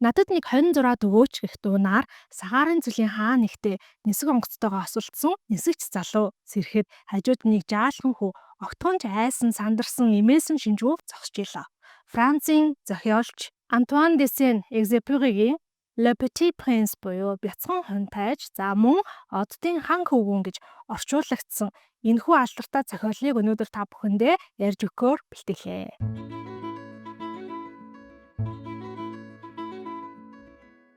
Надад нэг 26 өгөөч гэх дуунаар сагаарын цэлийн хаан нэгтээ нисэх онгоцтойгоо осолцсон нисэгч залуу сэрэхэд хажууд нэг жаалхан хүү огтхонч айсан сандарсан имээсэн шинжгүй зогсож илаа. Францын зохиолч Антуан де Сент-Экзюперигийн Le Petit Prince буюу бяцхан хонтайж за мөн оддын хан хөвгүүн гэж орчуулагдсан энэхүү алдартай зохиолыг өнөөдөр та бүхэндээ ярьж өгөхөөр бэлтгэлээ.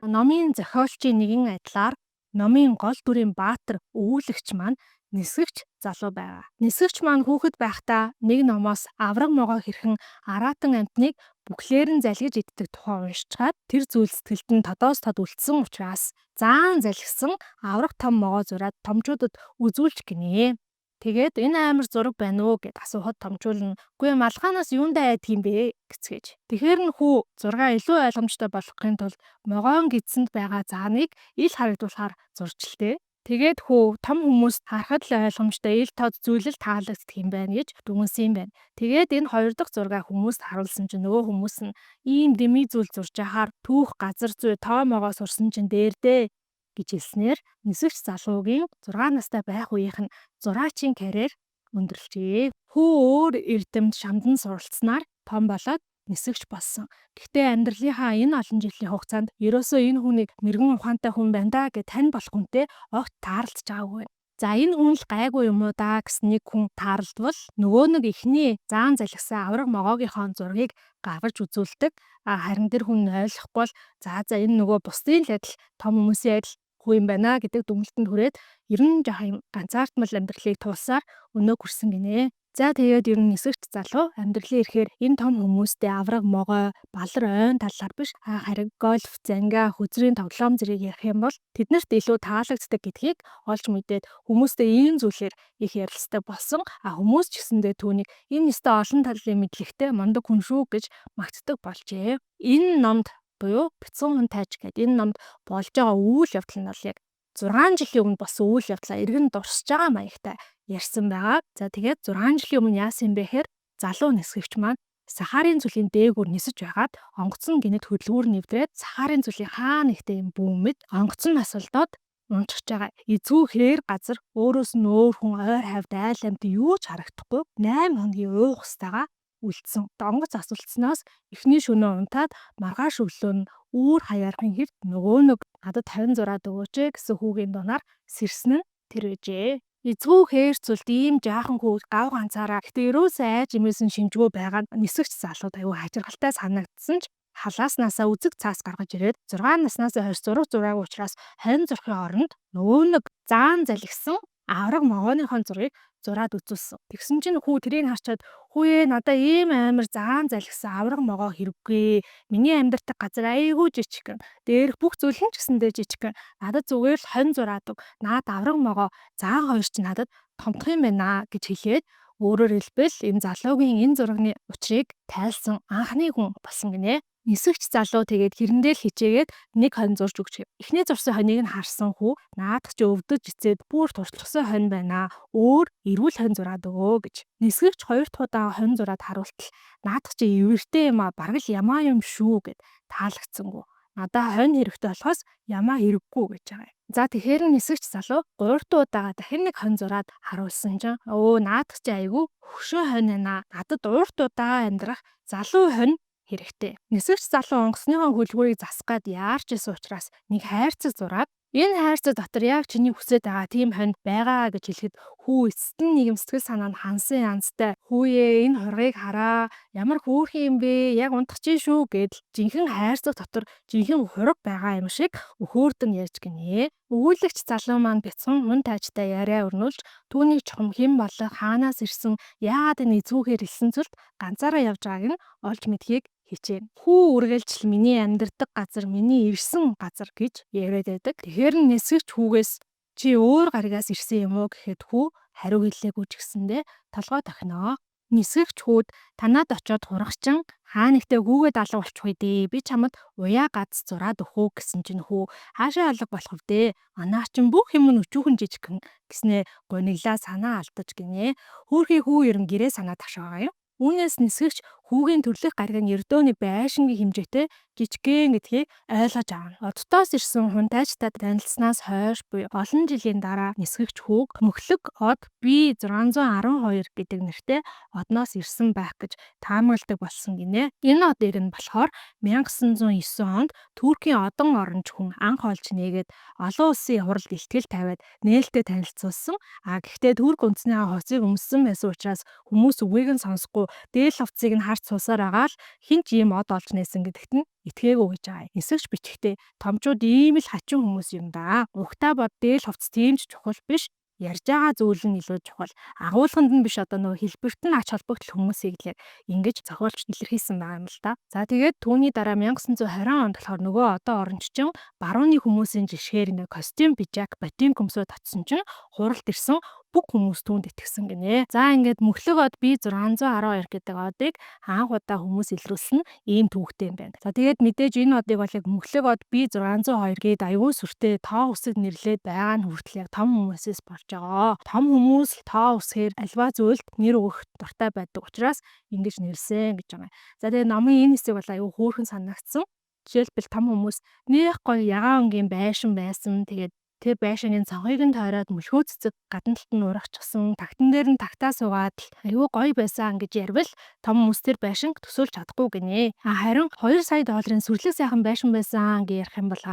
Номын зохиолчийн нэгэн адилаар номын гол дүрийн баатар өвүүлэгч маань нисгэгч залуу байгаа. Нисгэгч маань хүүхэд байхдаа нэг номоос авраг могоо хэрхэн араатан амьтныг бүхлээр нь залгиж иддэг тухай уншичаад тэр зүйл сэтгэлд нь тодоос тод үлдсэн учраас заан залгисан авраг том могоо зураад томчуудад үзүүлж гинэ. Тэгээд энэ амар зураг байна уу гэд асуухад томчуулна. Үгүй малгаанаас юундаа айдаг юм бэ гэцгээж. Тэгэхэр нь хүү зургаа илүү ойлгомжтой болгохын тулд могоон гидсэнд байгаа зааныг ил харагдуулахаар зурчилтэй. Тэгээд хүү том хүмүүст харахад л ойлгомжтой ил тод зүйлэл таалагддаг юм байна гэж дүгнсэн юм байна. Тэгээд энэ хоёр дахь зургаа хүмүүст харуулсан чинь нөгөө хүмүүс нь ийм дэми зүйл зурж яхаар түүх газар зүй тоо могоо сурсан чинь дээрдээ гэж хэлснээр нисэгч залуугийн 6 настай байх үеийнх нь зураачийн карьер өндөрлжээ. Хүү өөр эрдэмт шамдан суралцсанаар том болоод нисэгч болсон. Гэхдээ амьдралынхаа энэ олон жилийн хугацаанд ерөөсөө энэ хүнийг мэрэгэн ухаантай хүн байна да гэж тань болох хүнтэй огт таарлаж байгаагүй. За энэ хүн л гайгүй юм уу да гэсэн нэг хүн таарлдвал нөгөө нэг ихний заан залгисан авраг могоогийнхоо зургийг гаргаж үзүүлдэг. Харин тэр хүн ойлгохгүй бол за энэ нөгөө бусдын л адил том хүмүүсийн адил хүү юм байна гэдэг дүгнэлтэнд хүрээд ер нь жоох юм ганцаардмал амьдралыг туулсаар өнөө хүрсэн гинэ. За тэгээд ер нь нисэгч залуу амьдралын ирэхээр энэ том хүмүүстэй авраг могой балар ойн талаар биш харин гольф, занга, хүзрийн тоглоом зэрэг ярих юм бол тэднэрт илүү таалагддаг гэдгийг олж мэдээд хүмүүстэй ийм зүйлээр их ярилцдаг болсон. Хүмүүс ч гэсэндээ түүнийг энэ нэстэ олон талын мэдлэгтэй мундаг хүн шүү гэж магтдаг болжээ. Энэ номд буюу бяцхан хонтайж гэдэг энэ номд болж байгаа үйл явдал нь бол яг 6 жилийн өмнө болсон үйл явдлаа эргэн дурсаж байгаа маягтай ярьсан байгаа. За тэгээд 6 жилийн өмнө яасан юм бэ гэхээр залуу нисгэгч маань Сахарын зүлийн дээгүүр нисэж байгаад онгоцон гинэд хөдөлгүүр нэвдрээд Сахарын зүлийн хаа нэгтэй юм бүүмэд онгоцон насалдаад унчихж байгаа. Эзгүй хээр газар өөрөөс нь өөр хүн ойр хавьд айл амт юу ч харагдахгүй 8 хоногийн уух устайгаа үлдсэн. Онгоц асуулцсанаас эхний шөнөө унтаад маргааш өглөө нь үүр хаяархан хэвд нөгөө нэг надад 56 өгөөч гэсэн хүүгийн дунаар сэрсэн нь тэр үжээ. Эзгүй хээрцүүлд ийм жаахан хүү гав ганцаараа гэтээ ерөөсөө айж имээсэн шинжгүй байгаа нь нисэгч залууд аюу хачиргалтай санагдсан ч халааснасаа үзэг цаас гаргаж ирээд 6 наснаас хойш зураг учраас хонь зурхын оронд нөгөө нэг заан залгисан авраг могооныхон зургийг зураад үзүүлсэн. Тэгсэн чинь хүү тэрийг харчаад хүүе надаа ийм амар заан залгисан авраг могоо хэрэггүй. Миний амьдардаг газар айгүй жижигхэн. Дээрх бүх зүйл нь ч гэсэндээ жижигхэн. Надад зүгээр л хонь зураад өг. Наад авраг могоо заан хоёр ч надад томдох юм байна гэж хэлээд өөрөөр хэлбэл энэ залуугийн энэ зургийн учрыг тайлсан анхны хүн болсон гинэ. Нисэгч залуу тэгээд хэрэндээ л хичээгээд нэг хонь зурж өгч. Эхний зурсан хоньыг нь харсан хүү наадах чи өвдөж ицээд бүр туршлагасан хонь байна. Өөр эрүүл хонь зураад өгөө гэж. Нисгэгч хоёр дахь удаа хонь зураад харуултал наадах чи эвэртэй юм а бараг л ямаа юм шүү гэд таалагдсангүй. Надаа хонь хэрэгтэй болохоос ямаа хэрэггүй гэж байгаа юм. За тэгэхээр нисэгч залуу 3 дахь удаага дахин нэг хонь зураад харуулсан чинь наадах чи айгүй хөшөө хонь байна. Надад урт удаа амьдрах залуу хонь хэрэгтэй. Нисэгч залуу онгоцныхоо хөлгүүрийг засах гад яарч исэн учраас нэг хайрцаг зураад энэ хайрцаг дотор яг чиний хүсэж байгаа тийм хонь байгаа гэж хэлэхэд хүү эцэст нь нэг юм сэтгэл санаа нь хансан янзтай. Хүүе энэ хоргийг хараа. Ямар хөөрхөн юм бэ? Яг унтах чинь шүү гэдэл жинхэнэ хайрцаг дотор жинхэнэ хураг байгаа юм шиг өхөөрдөн ярьж гинэ. Өвүүлэгч залуу маань бяцхан мөн тайжтай яриа өрнүүлж түүний чухам хэн болоо хаанаас ирсэн яагаад энэ эзүүхээр хэлсэн зүйлд ганцаараа явж байгааг нь олж мэдхийг хичээнэ. Хүү үргэлжил миний амьдардаг газар, миний ирсэн газар гэж яриад байдаг. Тэгэхээр нисгэгч хүүгээс чи өөр гаригаас ирсэн юм уу гэхэд хүү хариу хэлээгүй ч гэсэндээ толгой тохиноо. Нисгэгч хүүд танаад очиод хурагчин хаа нэгтээ хүүгээд алга болчих үедээ би чамд уяа гац зураад өгөх гэсэн чинь хүү хаашаа алга болох вэ? Анаа чин бүх юм нь өчүүхэн жижигхэн гэснээ гониглаа санаа алдаж гинэ. Хөөхий хүү ерэн гэрээ санаа тагшаагаа юм. Үүнээс нисгэгч хүүгийн төрлөх гариг нь ердөөний байшингийн хэмжээтэй жижигхэн гэдгийг ойлгож авна. Оддоос ирсэн хунтайчтай танилцсанаас хойш буюу олон жилийн дараа нисгэгч хүүг мөхлөг од B612 гэдэг нэртэй одноос ирсэн байх гэж таамагладаг болсон гинэ. Энэ одыг нь болохоор 1909 онд Туркийн одон оронч хүн анх олж нээгээд олон улсын хуралд ихтгэл тавиад нээлттэй танилцуулсан. Гэхдээ Турк үндэсний хувцсыг өмссөн байсан учраас хүмүүс үгийг нь сонсохгүй дээл хувцсыг нь харж суусаар байгаа л хинч ийм од олж нээсэн гэдэгт нь итгээгүй гэж байгаа. Нисгэж бичгтээ томчууд ийм л хачин хүмүүс юм да. Угтаа бод дээл хувцс тийм ч чухал биш. Ярьж байгаа зүйл нь илүү чухал. Агуулганд нь биш одоо нөгөө хэлбэрт нь ач холбогдол хүмүүсийг л ингэж зохиолч илэрхийлсэн байгаа юм л да. За тэгээд түүний дараа 1920 онд болохоор нөгөө одоо оронччин барууны хүмүүсийн жишгээр нэг костюм, пижак, ботинк өмсөө татсан чинь хуралд ирсэн бүх хүмүүс түүнд итгэсэн гинэ. За ингээд мөхлөг од B612 гэдэг одыг анх удаа хүмүүс илрүүлсэн ийм түүхтэй юм байна. За тэгээд мэдээж энэ одыг бол яг мөхлөг од B612 гээд аюул сүртэй тоо үсэг нэрлээд байгаа нь хүртэл яг том хүмүүсээс болж байгаа. Том хүмүүс тоо үсгээр альва зүйлд нэр өгөх дуртай байдаг учраас ингэж нэрлсэн гэж байгаа. За тэгээд номын энэ хэсэг бол аюул хөөрхөн санагдсан. Жишээлбэл том хүмүүс нэх гоё ягаан өнгийн байшин байсан. Тэгээд тэр байшингийн цонхыг нь тойроод мөлхөө цэцэг гадна талд нь урагчсан. Тагтан дээр нь тагтаа суугаад аюу гоё байсан гэж ярил том хүмүүс тэр байшинг төсөөлж чадахгүй гинэ. Харин 2 сая долларын сүрлэг сайхан байшин байсан гэж ярих юм бол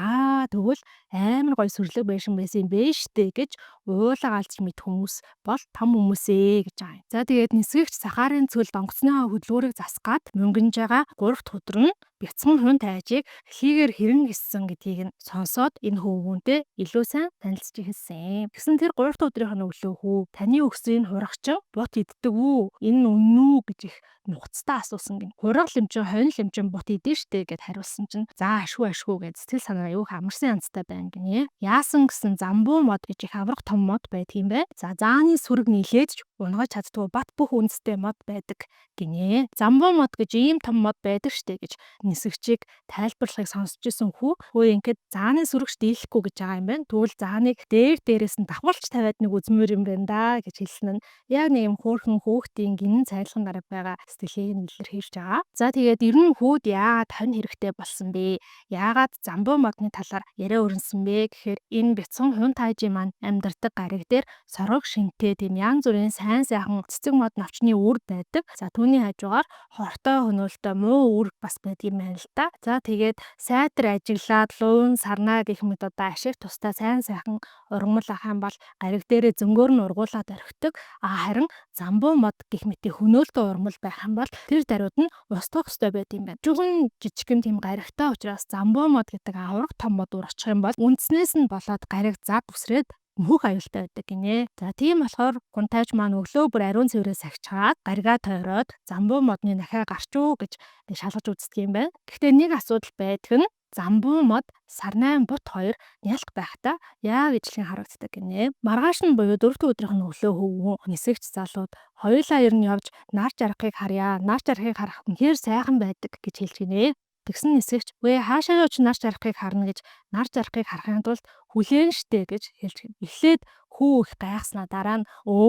тэгвэл амар гоё сүрлэг байшин байсан юм бэ штэ гэж уулаа галзч мэд хүмүүс бол том хүмүүсээ гэж байгаа юм. За тэгээд нисгэгч Сахарын цөлд онгоцны хөдөлгөөрийг засгаад мөнгөнж байгаа 3 дахь өдөр нь бяцхан хүн тайжийг хийгээр хэрэн гиссэн гэдгийг нь сонсоод энэ хөвгүүнтэй илүү сайн танилцж эхэлсэн. Тэгсэн тэр 3 дахь өдрийнх нь өглөө хүү таны өгсөн хурагчин бут иддэг үү? Энэ үнэн үү гэж их нухацтай асуусан гин. Хураг лэмчин, хонь лэмчин бут идэн штэ гэд хариулсан чинь за ашгүй гэд сэтгэл санаа аюух амарсан янзтай байна гинэ. Яасан гэсэн замбуу мод гэж их аврах том мод байдгийн бай. За зааны сүрэг нийлээд ч унгаж чаддгүй бат бүх үндэстэй мод байдаг гинэ. Замбуу мод гэж ийм том мод байдаг штэ гэж нисгчийг тайлбарлахыг сонсч исэн хүү ингээд зааны сүрэгч дийлэхгүй гэж байгаа юм байна. Тэгвэл зааныг дээрээс нь давхалж тавиад нэг үзмээр юм байна да гэж хэлсэн нь яг нэг юм хөөрхөн хүүхдийн гинэн цайлхан гараг байгаа сэтгэлийг илэрхийлж байгаа. За тэгээд ер нь хүүд яагаад хонь хэрэгтэй болсон бэ? Яагаад замбуу модны талаар яриа өрнсөн бэ гэхээр энэ бяцхан хүн тайжийн маань амьдардаг гариг дээр сорог шинтэй тийм янз бүрийн сайн сайхан цэцэг мод навчны үр байдаг. За түүний хажуугаар хортой хөнөөлтөй муу үр бас байдаг юм байна л да. За тэгээд сайтар ажиглаад луун сарнаа гэх мэт одоо ашиг тустай сайн сайхан ургамал ах юм бол гариг дээрээ зөнгөөр нь ургуулад орхидог. Харин замбуу мод гэх мэтийн хөнөөлтөй ургамал байх юм бол тэр даруйд нь устгах ёстой байт юм байна. Жигэн жижигхэн тийм гаригтай учраас замбуу мод гэдэг авраг том мод урагчих юм бол үндснээс нь болоод гариг зад үсрээд мөх аюултай байдаг гинэ. За тийм болохоор гунтайч маань өглөө бүр ариун цэврээс агчаад гаригаа тойроод замбуу модны нахаа гарчуу гэж шалгаж үздэг юм байна. Гэхдээ нэг асуудал байдаг нь замбуу мод сарнайн бут хоёр нялх байхдаа яг ижлэн харагддаг гинэ. Маргааш нь буюу 4 дахь өдрийнх нь өглөө хөвгөн нисгэгч залууд хоёулаа ер нь явж нар жаргахыг харъя. Нар жаргахыг харах үнэхээр сайхан байдаг гэж хэлж гинэ. Тэгсэн нисгэгч "Вэ хаашаа явж нар жаргахыг харна" гэж нар жаргахыг харахын тулд хүлээн штэ гэж хэлж гин. Эхлээд хүү их гайхснаа дараа нь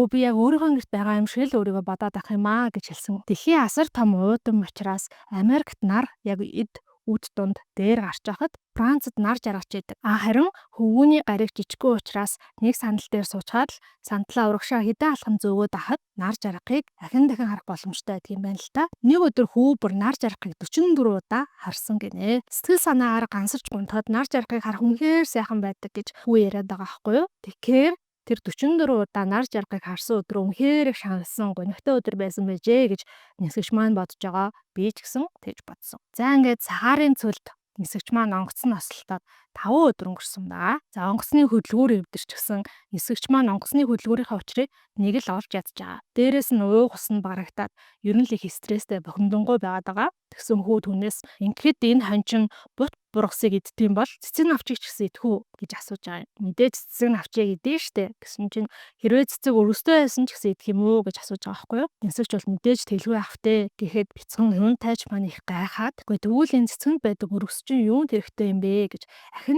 би яг өөрийнхөө гэрт байгаа юм шиг л өөрийгөө бодоод ах юм аа гэж хэлсэн. Дэлхийн асар том уудам учраас Америкт нар яг эд үд дунд дээр гарч байхад Францад нар жаргаж идэг. Харин хөвгүүний гариг жижиггүй учраас нэг сандал дээр суучгаад л сандлаа урагшаа хэдэн алхам зөөгөөд ахад нар жаргахыг дахин харах боломжтой байдаг юм байна л та. Нэг өдөр хүү бүр нар жаргахыг 44 удаа харсан гинэ. Сэтгэл санаагаар гансарч гунтаад нар жаргахыг харах үнэхээр сайхан байдаг гэж хүү яриад байгаа байхгүй юу? Тэгэхээр тэр 44 удаа нар жаргахыг харсан өдрөө үнэхээр их шаналсан гонигтой өдөр байсан байжээ гэж нисгэгч маань бодож байгаа. Би ч гэсэн тэгж бодсон. За ингээд Сахарын цөлд нисгэгч маань онгоцны ослолтод 5 өдөр өнгөрсөн байгаа. За онгоцны хөдөлгүүр өвдөрч гисэн нисгэгч маань онгоцны хөдөлгүүрийнхээ учрыг нэг л олж ядж байгаа. Дээрээс нь ууг ус нь барагдаад ер нь л их стресстэй бохимдонгой байгаад байгаа. Тэгсэн хүү түнээс "Ингэхэд энэ хончин бут бургасыг иддэм бол цэцэг навчийг ч гэсэн идэх үү?" гэж асууж байгаа юм. Мэдээж цэцэг навчийг идэн штэ гэсэн чинь хэрвээ цэцэг өргөстэй байсан ч гэсэн идэх юм уу гэж асууж байгаа байхгүй юу? Нисэгч бол мэдээж тэлгүй авахтэй гэхэд бяцхан юм тайж маань их гайхаад "Үгүй тэгвэл энэ цэцгэнд байдаг өргөс чинь юунд хэрэгтэй юм бэ?" гэж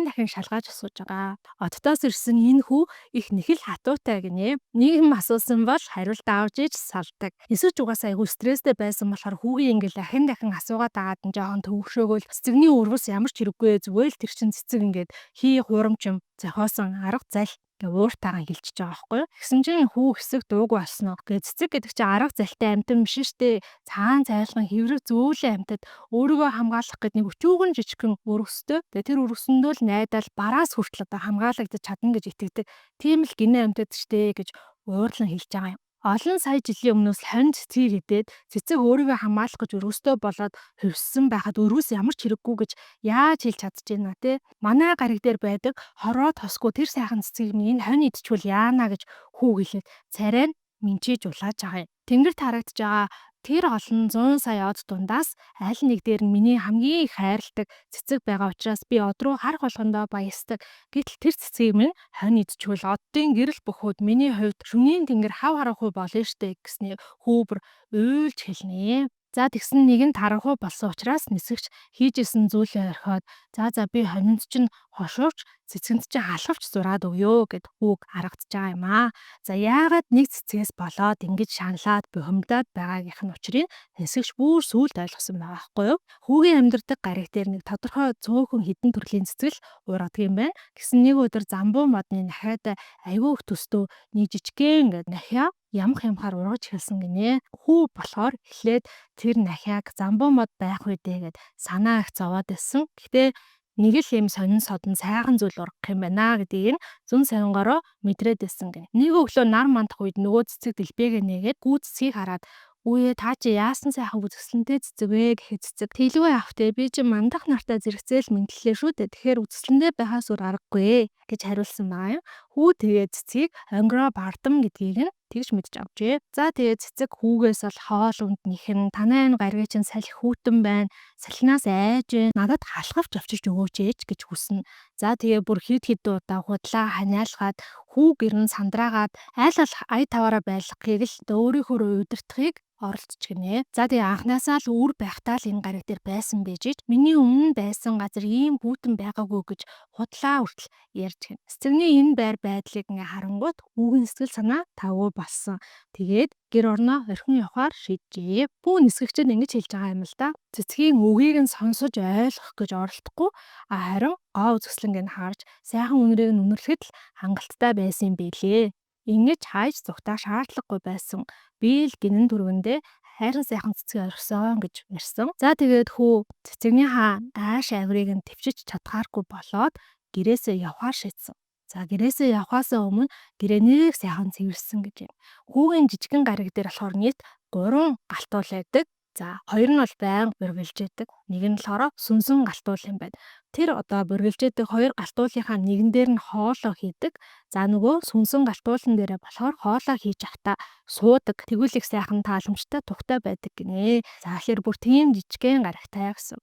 дахин шалгаж асууж байгаа. Оддоос ирсэн энэ хүү их нэг л хатуутай гинэ. Нийгэм асуусан бол хариулт авж иж салдаг. Нисэгч угаасаа айгүй стресстэй байсан болохоор хүүгийн ингээл дахин асуугаад агаад нь жоохон төвөгшөөгөл цэцэгний өргөс ямар ч хэрэггүй зүгээр л тэр чин цэцэг ингээд хий хурамчим зохиосон арга зал гэ ууртайгаа хилчиж байгаа байхгүй юу. Тэгсэн чинь хүү хэсэг дуугүй болсон. Гэ цэцэг гэдэг чинь арга залтай амьтан биш штэ. Цаан цайлган хэврэг зөөлөн амьтад өөрийгөө хамгаалах гэдэг нэг өчүүгэн жижигхэн өргөстэй. Тэгээ тэр өргөсөндөө л найдал бараас хүртэл одоо хамгаалагдаж чадна гэж итгэдэг. Тийм л гинэ амьтад штэ гэж уурлан хэлж байгаа юм. Олон сая жилийн өмнөөс хонь цэцгийг идээд цэцэг өөрийгөө хамгаалах гэж өргөстэй болоод хувьссан байхад өргөс ямар ч хэрэггүй гэж яаж хэлж чадчихна те. Манай гариг дээр байдаг хороо тосгүй тэр сайхан цэцгийг минь энэ хонь идчихвэл яана гэж хүү хэлээд царай нь минчиж улааж байгаа юм. Тэнгэрт харагдаж байгаа тэр олон 100 сая од дундаас аль нэг дээр нь миний хамгийн их хайрладаг цэцэг байгаа учраас би од руу харах болгондоо баясдаг. Гэтэл тэр цэцгийг минь хонь идчихвэл оддын гэрэл бөхөөд миний хувьд шөнийн тэнгэр хав харахгүй болно штэ гэснээр хүүбэр уйлж хэлнэ. За тэгсэн нэгэн таранхуй болсон учраас нисэгч хийжсэн зүйлээ орхиод за би хонинд чинь хошуурч цэцгэнд чинь халахвч зураад өгөө гэд хүүг харагдаж байгаа юм аа. За яагаад нэг цэцгээс болоод ингэж шаналаад бухимдаад байгаагийнх нь учрыг нисэгч бүр сүүлд ойлгосон байгаа байхгүй юу? Хүүгийн амьдардаг гариг дээр нэг тодорхой цөөхөн хідэн төрлийн цэцгэл ургадаг юм байна. Гэсэн нэг өдөр замбуу модны нахиад айгүй их төстөө нэг жижигхэн ингээд нахиа ямх ямхаар ургаж хэлсэн гинэ. Хүү болохоор эхлээд тэр нахиаг замбуу мод байх үедээ гэд санаа их зовоод байсан. Гэтэ нэг л юм сонин содон сайхан зүйл ургах юм байна гэдгийг нь зүн сонингороо мэдрээд байсан гэнэ. Нэг өглөө нар мандах үед нөгөө цэцэг дэлбэгээ нээгээд гүү цэцгийг хараад "Үе та чи яасан сайхан үзэсгэлэнтэй цэцэг вэ?" гэхэд цэцэг "Тэлгүй авахтэй би чи мандах нартаа зэрэгцээл мэдлээ шүү дээ. Тэгэхээр үзэсгэлэнтэй байхаас өөр аргагүй" гэж хариулсан байгаа юм. Хүү тэгээ цэцгийг онгороо бардам гэдгийг нь тэгж мэдж авчээ. За тэгээ цэцэг хүүгээс бол хоол унд нэхэн "Танай энэ гариг чинь салхи хүүтэн байна. Салхинаас айж байна. Надад халахвч авчиж өгөөч ээж" гэж хүснэ. За тэгээ бүр хид удаа худлаа ханиалгаад хүү гэрн сандраагаад айл алх ая таваараа байлгахыг л өөрийнхөө удирдахыг оролдож гинэ. За тэгээ анхнаасаа л үр байхтаа л энэ гариг дээр байсан байж ич миний өмнө байсан газар ийм хүүтэн байгаагүй гэж худлаа хүртэл ярьж гин. Цэцэгний энэ байр байдлыг ингээ харангуут хүүгийн сэтгэл санаа тавгүй болсон. Тэгээд гэр орноо орхин явахаар шийджээ. Пүү нисгэгчэд ингэж хэлж байгаа юм л да. Цэцгийн үгийг нь сонсож ойлгох гэж оролдохгүй харин гоо үзэсгэлэнг нь харж сайхан үнэрийг нь үнэрлэхэд л хангалттай байсан юм билээ. Ингэж хайж зүгтаа шаардлагагүй байсан. Би л гинэн түргэндээ хайрын сайхан цэцгийг орхисон гэж ярьсан. За тэгээд хүү цэцэгний ааш авирыг нь төвчж чадхааргүй болоод гэрээсээ явхаар шийдсэн. За гэрээсээ явхаасаа өмнө гэрээ нэг сайхан цэвэрсэн гэж юм. Хүүгийн жижигэн гариг дээр болохоор нийт 3 галтуул байдаг. За 2 нь бол байнга бүргэлжээдэг. Нэг нь болохоор сүнсэн галтуул юм байна. Тэр одоо бүргэлжээдэг 2 галтуулынхаа нэгэн дээр нь хоолоо хийдэг. За нөгөө сүнсэн галтуулан дээрээ болохоор хоолоо хийж явахдаа суудаг. Тэгвэл их сайхан тааламжтай тухтай байдаг гинэ. За тэгэхээр бүр тийм жижигхэн гарагтай гэсэн.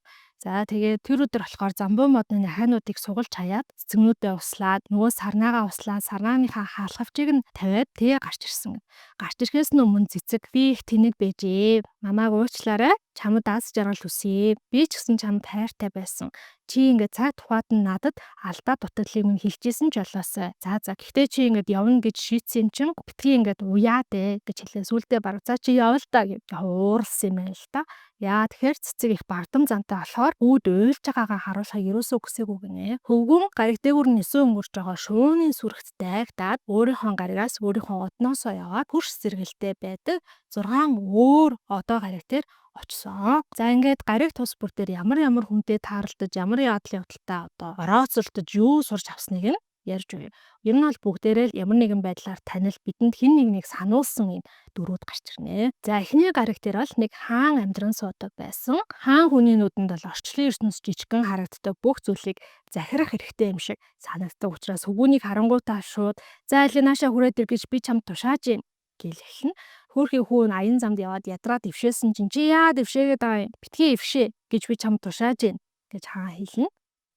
За тэгээд тэр өдөр болохоор замбуу модны нахайнуудыг сугалж хаяад цэцэгнүүдэд услаад нөгөө сарнаагаа услаад сарнааныхаа хаалгавчийг нь тавиад тэгээ гарч ирсэн. Гарч ирэхээс өмнө цэцэг "Би их тэнэг байжээ. Намааг уучлаарай. Чамд аз жаргал хүсье. Би ч гэсэн чамд хайртай байсан. Чи ингээд цаг тухайд нь надад алдаа дутагдлыг минь хэлжсэн ч болоосой. За гэхдээ чи ингээд явна гэж шийдсэн чинь битгий ингээд уяад гэж хэлээ. Сүулдэ бараг "За чи явал та" гэж ууралсан юм байна л та. Яа тэгэхээр цэцэг их бардам зантай болохоор үүд уйлж байгаагаа харуулахыг ерөөсөө хүсээгүй гинэ. Хөвгүн гариг дээгүүр нисэн өнгөрч байгаа шууны сүрэгт дайгдаад өөрийнхөө гаригаас өөрийнхөө одноосоо яваад хөрш сэргэлтэй байдаг 6 өөр одоо гариг дээр очсон. За ингээд гариг тус бүр дээр ямар хүнтэй тааралдаж ямар яадлын явдалтай одоо орооцолдож юу сурч авсныг нь ярьж өгье. Ер нь бол бүгдээрээ л ямар нэгэн байдлаар танил бидэнд хэн нэгнийг сануулсан энэ дөрүүд гарч ирнэ. За эхний гариг дээр бол нэг хаан амьдран суудаг байсан. Хаан хүний нүдэнд бол орчлон ертөнц жижигхэн харагддаг бүх зүйлийг захирах хэрэгтэй юм шиг санагддаг учраас хөвгүүнийг харангуйтаа шууд "За аль наашаа хүрээд ир гэж би чамд тушааж юм" гэл эхэлнэ. Хөөхий хүү нь аян замд яваад ядраад ившээсэн чинь чи яа ившээгээд байгаа юм? Битгий ившээ гэж би чамд тушааж гин гэж хаан хэлнэ.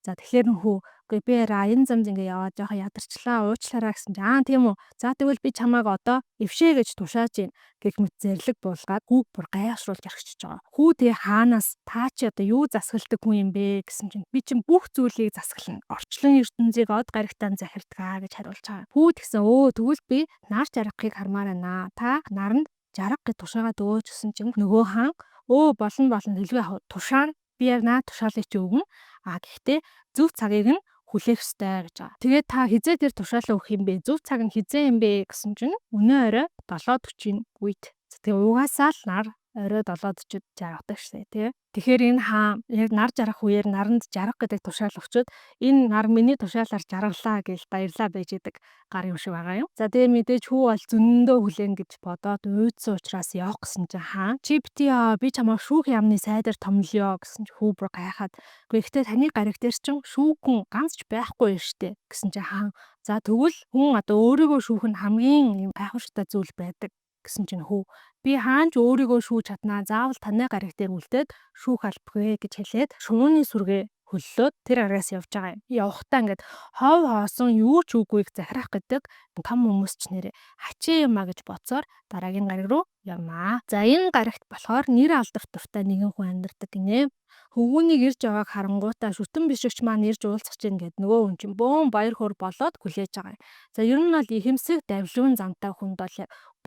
За тэгэхээр нөхөө үгүй би аян замд ингээ яваад жоохон ядарчлаа уучлаарай гэсэн чинь тийм үү. За тэгвэл би чамайг одоо ившээ гэж тушааж гин гэх мэт зэрлэг буулгаад хүүг бүр гайхшруулж орхичиж байгаа. Хүү тэгээ хаанаас та чи одоо юу засгалдаг хүн юм бэ гэсэн чинь би чинь бүх зүйлийг засгална. Орчлон ертөнцийг од гаригтаа захирдгаа гэж хариулж байгаа. Хүү тэгсэн тэгвэл би нар жаргахыг хармаар байна. Та наранд жарга гэж тушаагаад өгөөч гэсэн чинь нөгөө хаан болно хэлвээ тушаар би яг наа тушаалыг чи өгнө. Гэхдээ зөв цагийг нь хүлээх ёстой гэж байгаа. Тэгээд та хизээ тэр тушаалаа өгөх юм бэ? Зөв цаг нь хизээ юм бэ гэсэн чинь өнөө орой 7:40 үед. Тэгээ угаасаа л нар орой 7:40-д жаргадаг шээ тий. Тэгэхээр энэ хаан яг нар жаргах үеэр наранд жарга гэдэг тушаал өгчөөд энэ нар миний тушаалаар жаргалаа гэж баярлаа байж идэг гар юм шиг байгаа юм. За тэгээ мэдээж хүү бол зөндөө хүлээн гэж бодоод уйдсан учраас явах гэсэн чинь хаан чи бити би чамаа шүүх ямны сайдаар томлё гэсэн чинь хүү бүр гайхаад гэхдээ таны гариг дээр чинь шүүгэн ганц ч байхгүй юм штэ гэсэн чинь хаан за тэгвэл хүн одоо өөрийгөө шүүх нь хамгийн юм гайхамшигтай зүйл байдаг гэсэн чинь хүү би хаанч өөрийгөө шүүж чаднаа заавал таны гариг дээр үлдээд шүүх албагүй гэж хэлээд шувууны сүргээ хөллөөд тэр араас явж байгаа юм. Явахдаа ингээд хов хоосон юу ч үгүйг захирах гэдэг том хүмүүс ч нэрээ хачаа юмаа гэж бодсоор дараагийн гариг руу явнаа. За энэ гаригт болохоор нэр алдарт дуртай нэгэн хүн амьдардаг гинэ. Хөвгүүнийг ирж байгааг харангуйтаа шүтэн бишигч маань ирж уулзах чинь гэд нөгөө хүн чинь бөөн баяр хөөр болоод хүлээж байгаа юм. За ер нь бол ихэмсэг давлуун замтай хүнд бол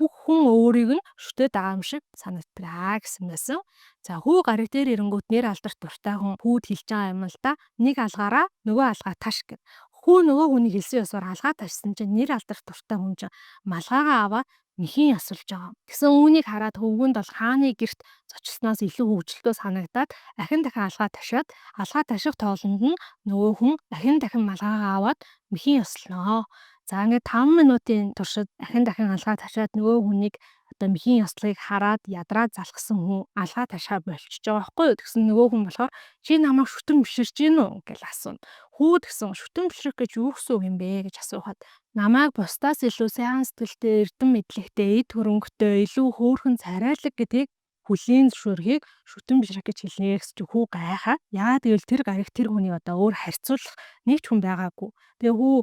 бүх хүн өөрийг нь шүтээд байгаа юм шиг санагддаг гэсэн байсан. За хүү гариг дээр ирэнгүүт нэр алдарт дуртай хүн хүүд хэлж байгаа юм л да. Нэг алгаараа нөгөө алгаа таш гэд. Хүү нөгөө хүний хэлсэн ёсоор алгаа ташсан чинь нэр алдарт дуртай хүн чинь малгайгаа аваад нэхийн ясулж байгаа. Тэгсэн үүнийг хараад хөвгүнд бол хааны герт зочлсноос илүү хөвгөлтөө санагдаад ахин дахин алгаа таших тоолонд нь нөгөө хүн дахин малгайгаа аваад нэхийн яслноо. За ингээд 5 минутын туршид ахин дахин алгаа ташаад нөгөө хүнийг одоо мэхийн яслыг хараад ядраад залхсан хүн алгаа ташаа болчихж байгаа байхгүй юу. Тэгсэн нөгөө хүн болохоор чи намайг шүтэн биширч гин үү гэж асууна. Хүү тэгсэн шүтэн бишрэх гэж юу гэсэн үг юм бэ гэж асуухад намайг бусдаас илүү сайн сэтгэлтэй, эрдэм мэдлэгтэй, эд хөрөнгөтэй, илүү хөөрхөн царайлаг гэдгийг хүлийн зөвшөөрөхийг шүтэн бишрэх гэж хэлнэ гэсэн чи хүү гайхаа. Яа тэгэл тэр гариг тэр хүний одоо өөр харьцуулах нэг ч хүн байгаагүй. Тэгээ хүү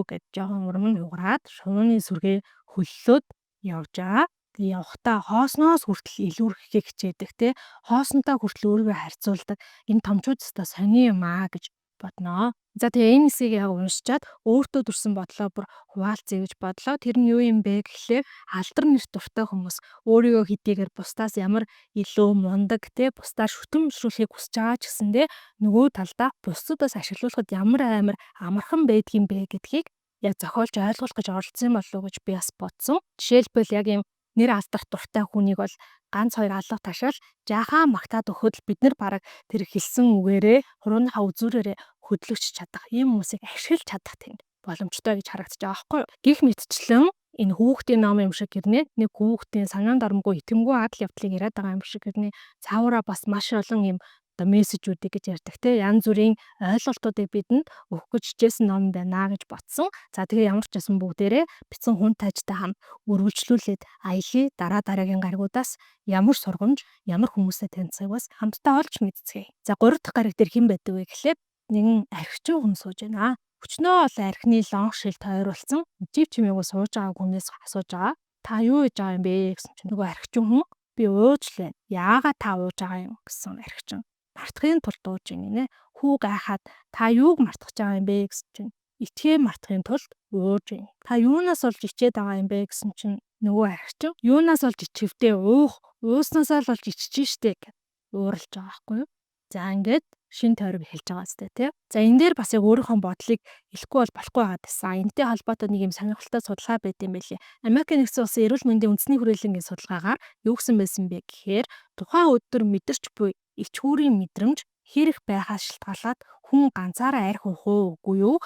гэд жоохон урам нь уграад шувууны сүргээ хөллөөд явж байгаа. Тэгээ явхдаа хоосноос хүртэл илүүрххийг хичээдэг те. Хоосонтой хүртэл өөрийгөө харьцуулдаг. Энэ томчууд өстой сони юм гэж бодноо. За тэгээ энэ хэсгийг яг уншичаад өөртөө төрсэн бодлоо бүр хуваалцъя гэж бодлоо. Тэр нь юу юм бэ гэхлээр алдар нэрт дуртай хүмүүс өөрийгөө хэдийгээр бусдаас ямар илүү мундаг те бусдаар шүтэн бишрүүлэхийг хүсэж байгаа ч гэсэндээ нөгөө талдаа бусдаас ашиглуулахад ямар амар амархан байдгийм бэ гэдгийг яг зохиолж ойлгох гэж оролцсон болов уу гэж би бас бодсон. Жишээлбэл яг юм нэр алдарт дуртай хүнийг бол ганц хоёр алга ташаал жаахан магтаад өгөхөд бид нар бараг тэр хэлсэн үгээрээ хурууныхаа үзүүрээрээ хөдлөгч чадах ийм хүмүүсийг ашиглаж чадах тийм боломжтой гэж харагдаж байгаа байхгүй юу. Гэх мэтчлэн энэ хүүхдийн ном юм шиг гэрнэ нэг хүүхдийн санаанд оромгүй итэмгүй адал явдлыг яриад байгаа юм шиг гэрнэ цаавраа бас маш олон юм мессежүүдийг гэж ярьдаг те янз бүрийн ойлголтуудыг бидэнд өгөх гэж хичээсэн ном байна гэж бодсон. За тэгээ ямар ч байсан бүгдээрээ бицэн хүн тажтай хамт өргөлжлүүлээд аялье дараагийн гаригуудаас ямар сургамж ямар хүмүүстэй танилцахыг бас хамтдаа олж мэдцгээе. За 3 дахь гариг дээр хэн байдаг вэ гэхлээр нэгэн архичин хүн сууж байна. Өчнөө ол архины лонх шил тойруулсан жив чимээгүй сууж байгаа хүнээс асууж байгаа. Та юу хийж байгаа юм бэ гэсэн чинь нөгөө архичин хүн би уучлаа. Яагаад та ууж байгаа юм гэсэн архичин мартахын тулд ууж гинэ. Хүү гайхаад та юуг мартах байгаа юм бэ гэсэн чинь ичгээ мартахын тулд ууж гин. Та юунаас олж ичээд байгаа юм бэ гэсэн чинь нөгөө архичин юунаас олж ичвдээ ууснасаа л олж иччихэж штэ гэж ууралж байгаа байхгүй юу. За ингээд шин тойрог хэлж байгаа сте тий. За энэ дээр бас яг өөрийнхөө бодлыг хэлэхгүй бол болохгүй байгаад байсан. Энэтэй холбоотой нэг юм сонирхолтой судалгаа байт юм байлээ. Америкийн нэгдсэн улсын эрүүл мэндийн үндэсний хүрээлэнгийн судалгаагаар юу гэсэн байсан бэ гэхээр тухайн өдөр мэдэрч буй ич хүүрийн мэдрэмж хэрэг байхаас шалтгаалаад хүн ганцаараа арх уух уугүй юу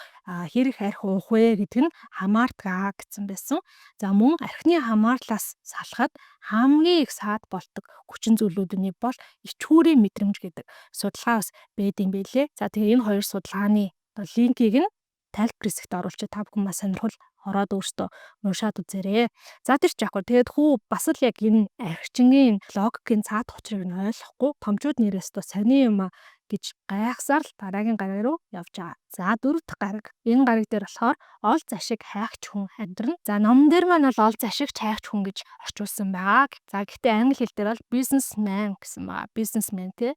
хэрэг арх уух вэ гэдэг нь хамаардаг гэсэн байсан. За мөн архины хамаарлаас салахад хамгийн их саад болдог хүчин зүйлүүдний бол ич хүүрийн мэдрэмж гэдэг судалгаа бас байд юм байлээ. За тэгээ энэ хоёр судалгааны линкийг нь тайлбар хэсэгт оруулчих та бүхэн маш сонирхол ороод өөртөө уншаад үзээрэй. За тэр ч яг гоо тэгээд хүү бас л яг энэ архичингийн логикийн цаад учрыг нь ойлгохгүй томчууд нэрээс тоо сони юм гэж гайхсаар л дараагийн гараг руу явж байгаа. За дөрөв дэх гараг. Энэ гараг дээр болохоор ол зашиг хайгч хүн амьдрна. За номон дээр маань бол ол зашигч хайгч хүн гэж орчуулсан байгаа. За гэхдээ англи хэл дээр бол businessman гэсэн байгаа. Businessman тий.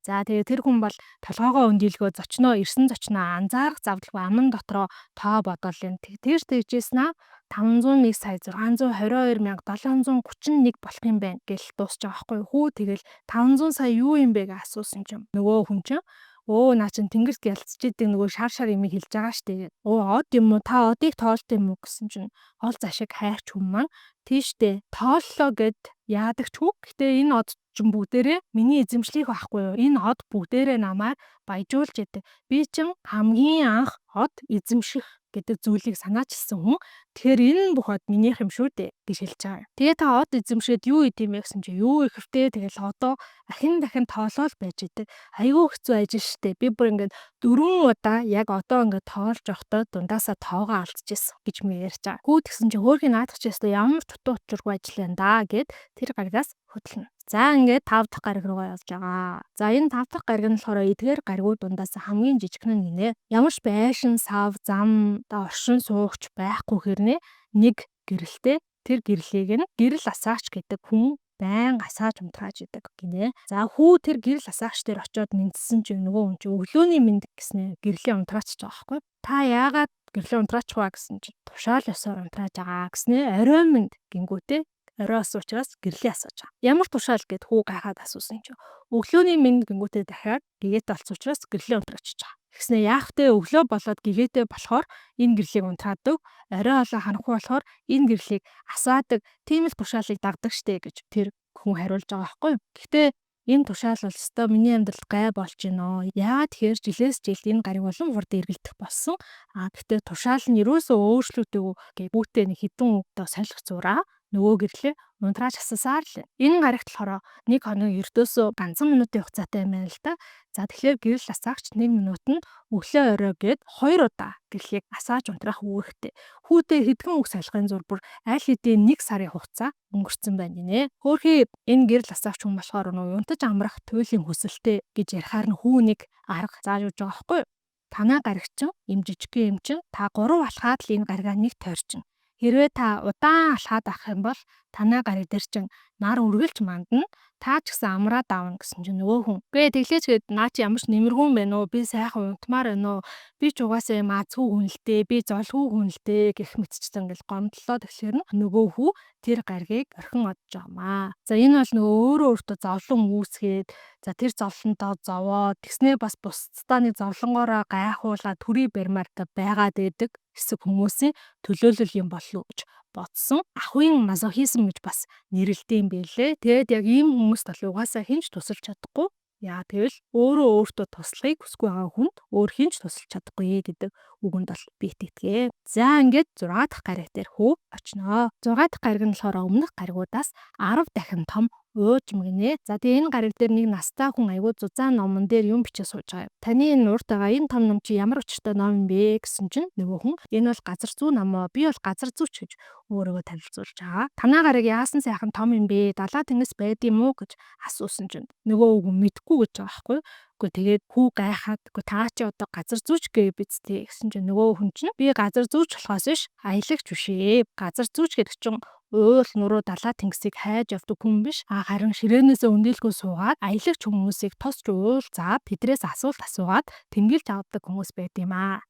За тэгээ тэр хүн бол толгоогоо өндөлгөө зочноо ирсэн зочноо анзаарах завдалгүй аман дотроо тоо бодвол энэ тэгж тэгжсэн 501 сая 622 мянга 731 болох юм байна гэж дуусч байгаа байхгүй хүү тэгэл 500 сая юу юм бэ гэж асуусан чинь нөгөө хүн чинь наа чин тэнгэрт ялцчихдээ нөгөө шар юм хэлж байгаа штэ гэдэг. Од юм уу та одыг тоолт юм уу гэсэн чинь ол зашиг хайрч хүн маань тийштэй тооллоо гэд яадаг ч үг. Гэтэ энэ од чинь бүгдээрээ миний эзэмшлийг байхгүй юу? Энэ од бүгдээрээ намайг баяжуулж яадаг. Би чинь хамгийн анх од эзэмших гэдэг зүйлийг санаачилсан хүн. Тэгэхээр энэ бүх од минийх юм шүү дээ гэж хэлж байгаа. Тэгээ та од эзэмшээд юу идэм бэ гэсэн чи юу ихэвтэй тэгэл одоо дахин тоолол байж идэг. Айгүй хэцүү ажил штэ. Би бүр ингээд 4 удаа яг одоо ингээд тоолж явахдаа дундаасаа тоогоо алдчихсан гэж ми ярьж байгаа. Хүү тэгсэн чи хөөрхийн наадах чийсэн ямар дутуу учиргүй ажил байна да гэд тэр гарагаас хөдлөнө. За ингээд 5 дахь гараг руугаа явж байгаа. За энэ 5 дахь гараг нь болохоор эдгээр гаригууд дундаас хамгийн жижигхэн нь гинэ. Ямар ч байшин, сав, зам, оршин суугч байхгүй хэрнээ нэг гэрэлтэй тэр гэрлийг нь гэрэл асаач гэдэг хүн байн асааж унтрааж идэг гинэ. За хүү тэр гэрэл асаагч дээр очиод мэдсэн чинь нөгөө хүн чинь өглөөний мэд гэснээр гэрлийн унтраачж байгаа байхгүй. Та яагаад гэрлийн унтраачих вэ гэсэн чинь тушаал ёсоор унтрааж байгаа гэснээр орой мэд гингүүтэй орой ос учраас гэрлийн асууж байгаа. Ямар тушаал гэд хүү гайхаад асуусан чинь өглөөний мэд гингүүтэй дахиад гэгээд болсон учраас гэрлийн унтраачж байгаа. Тэгснээр яах вэ өглөө болоод гэгээдээ болохоор энэ гэрлийг унтраадаг. Орой олоо ханахгүй болохоор энэ гэрлийг асаадаг. Тийм л тушаалыг дагдаг штэ гэж тэр хүн хариулж байгаа байхгүй. Гэхдээ энэ тушаал бол өстой миний амьдралд гай болж гинөө. Яагаад тэгэхээр жилээс жилд энэ гариг болон хурд эргэлдэх болсон. Гэхдээ тушаал нь юусоо өөрчлөгдөв гэ бүүтээ нэг хідэн үгдээ солих зураа нөгөө гэрлээ унтрааж асаасаар л. Энэ гарагт болохоор 1 хоног ердөөсөө ганцхан минутын хугацаатай юм байна л да. За тэгэхээр гэрэл асаагч 1 минут нь өглөө орой гээд 2 удаа гэрлийг асааж унтраах үүрэгтэй. Хүүтэй хэдхэн үг салахын зур бүр аль хэдийн 1 сарын хугацаа өнгөрцөн байна гинэ. Хөөхий энэ гэрэл асаагч хүн болохоор нөө унтаж амрах туйлын хүсэлтэй гэж ярихаар нь хүүнийг арга зааж өгч байгаа байхгүй юу? Танаа гарагч чинь им жижигхэн юм чинь та 3 алхаад л энэ гаригаа нэг тойрчин. Хэрвээ та удаан алхаад авах юм бол танаа гариг дээр чинь нар үргэлж мандна. Та ч гэсэн амраад аавна гэсэн чинь нөгөө хүн. Гээ тэглээч гээд наа чи ямар ч нэмэргүй юм байна уу? Би сайхан унтмаар байна уу? Би ч угаасаа маацгүй хүн л дээ. Би золгүй хүн л дээ гэх мэтчсэн ингээл гомдлоо тэгэхээр нөгөө хүү тэр гаригийг орхин одж байгаамаа. За энэ бол нөгөө өөртөө зовлон үүсгээд за тэр зовлонтоо зовоод тэгснээ бас бусдаа нэг зовлонгоороо гайхуулаад төрий барьмаар байгаад байдаг хэсэг хүмүүсийн төлөөлөл юм болов уу гэж бодсон. Ахуйн мазохизм гэж бас нэрлэдэг юм байлээ. Тэгээд яг ийм хүмүүст бол угаасаа хинч тусалж чадахгүй. Яа тэгвэл өөрөө өөртөө туслахыг хүсгүй байгаа хүнд өөр хинч тусалж чадахгүй гэдэг үгэнд бол би итгэдэг. За ингээд 6 дахь гариг дээр хөө очноо. 6 дахь гариг нь болохоор өмнөх гаригуудаас 10 дахин том ууж мгинэ. За тэгээ энэ гариг дээр нэг настай хүн айгүй зузаан номон дээр юм бичиж сууж байгаа юм. Таны энэ нууртайгаа энэ том ном чи ямар учиртай ном юм бэ гэсэн чинь нөгөө хүн энэ бол газар зүй ном оо. Би бол газар зүйч гэж өөрийгөө танилцуулж байгаа. Танаа гариг яасан сайхан том юм бэ? Далаа тэнгис байд юм уу гэж асуусан чинь нөгөө хүн мэдгүй гэж байгаа байхгүй юу? Гэхдээ тэгээд хүү гайхаад үгүй таа чи одоо газар зүйч гээ бидтэй гэсэн чинь нөгөө хүн чинь би газар зүйч болохоос биш аялагч биш ээ. Газар зүйч гэдэг чинь уул нуруу далаа тэнгисийг хайж явдаг хүн биш. Харин ширээнээсээ өндөлгөө суугаад аялагч хүмүүсийг тосч уул заад тэдрээс асуулт асуугаад тэмгэлж авдаг хүмүүс байд юм аа.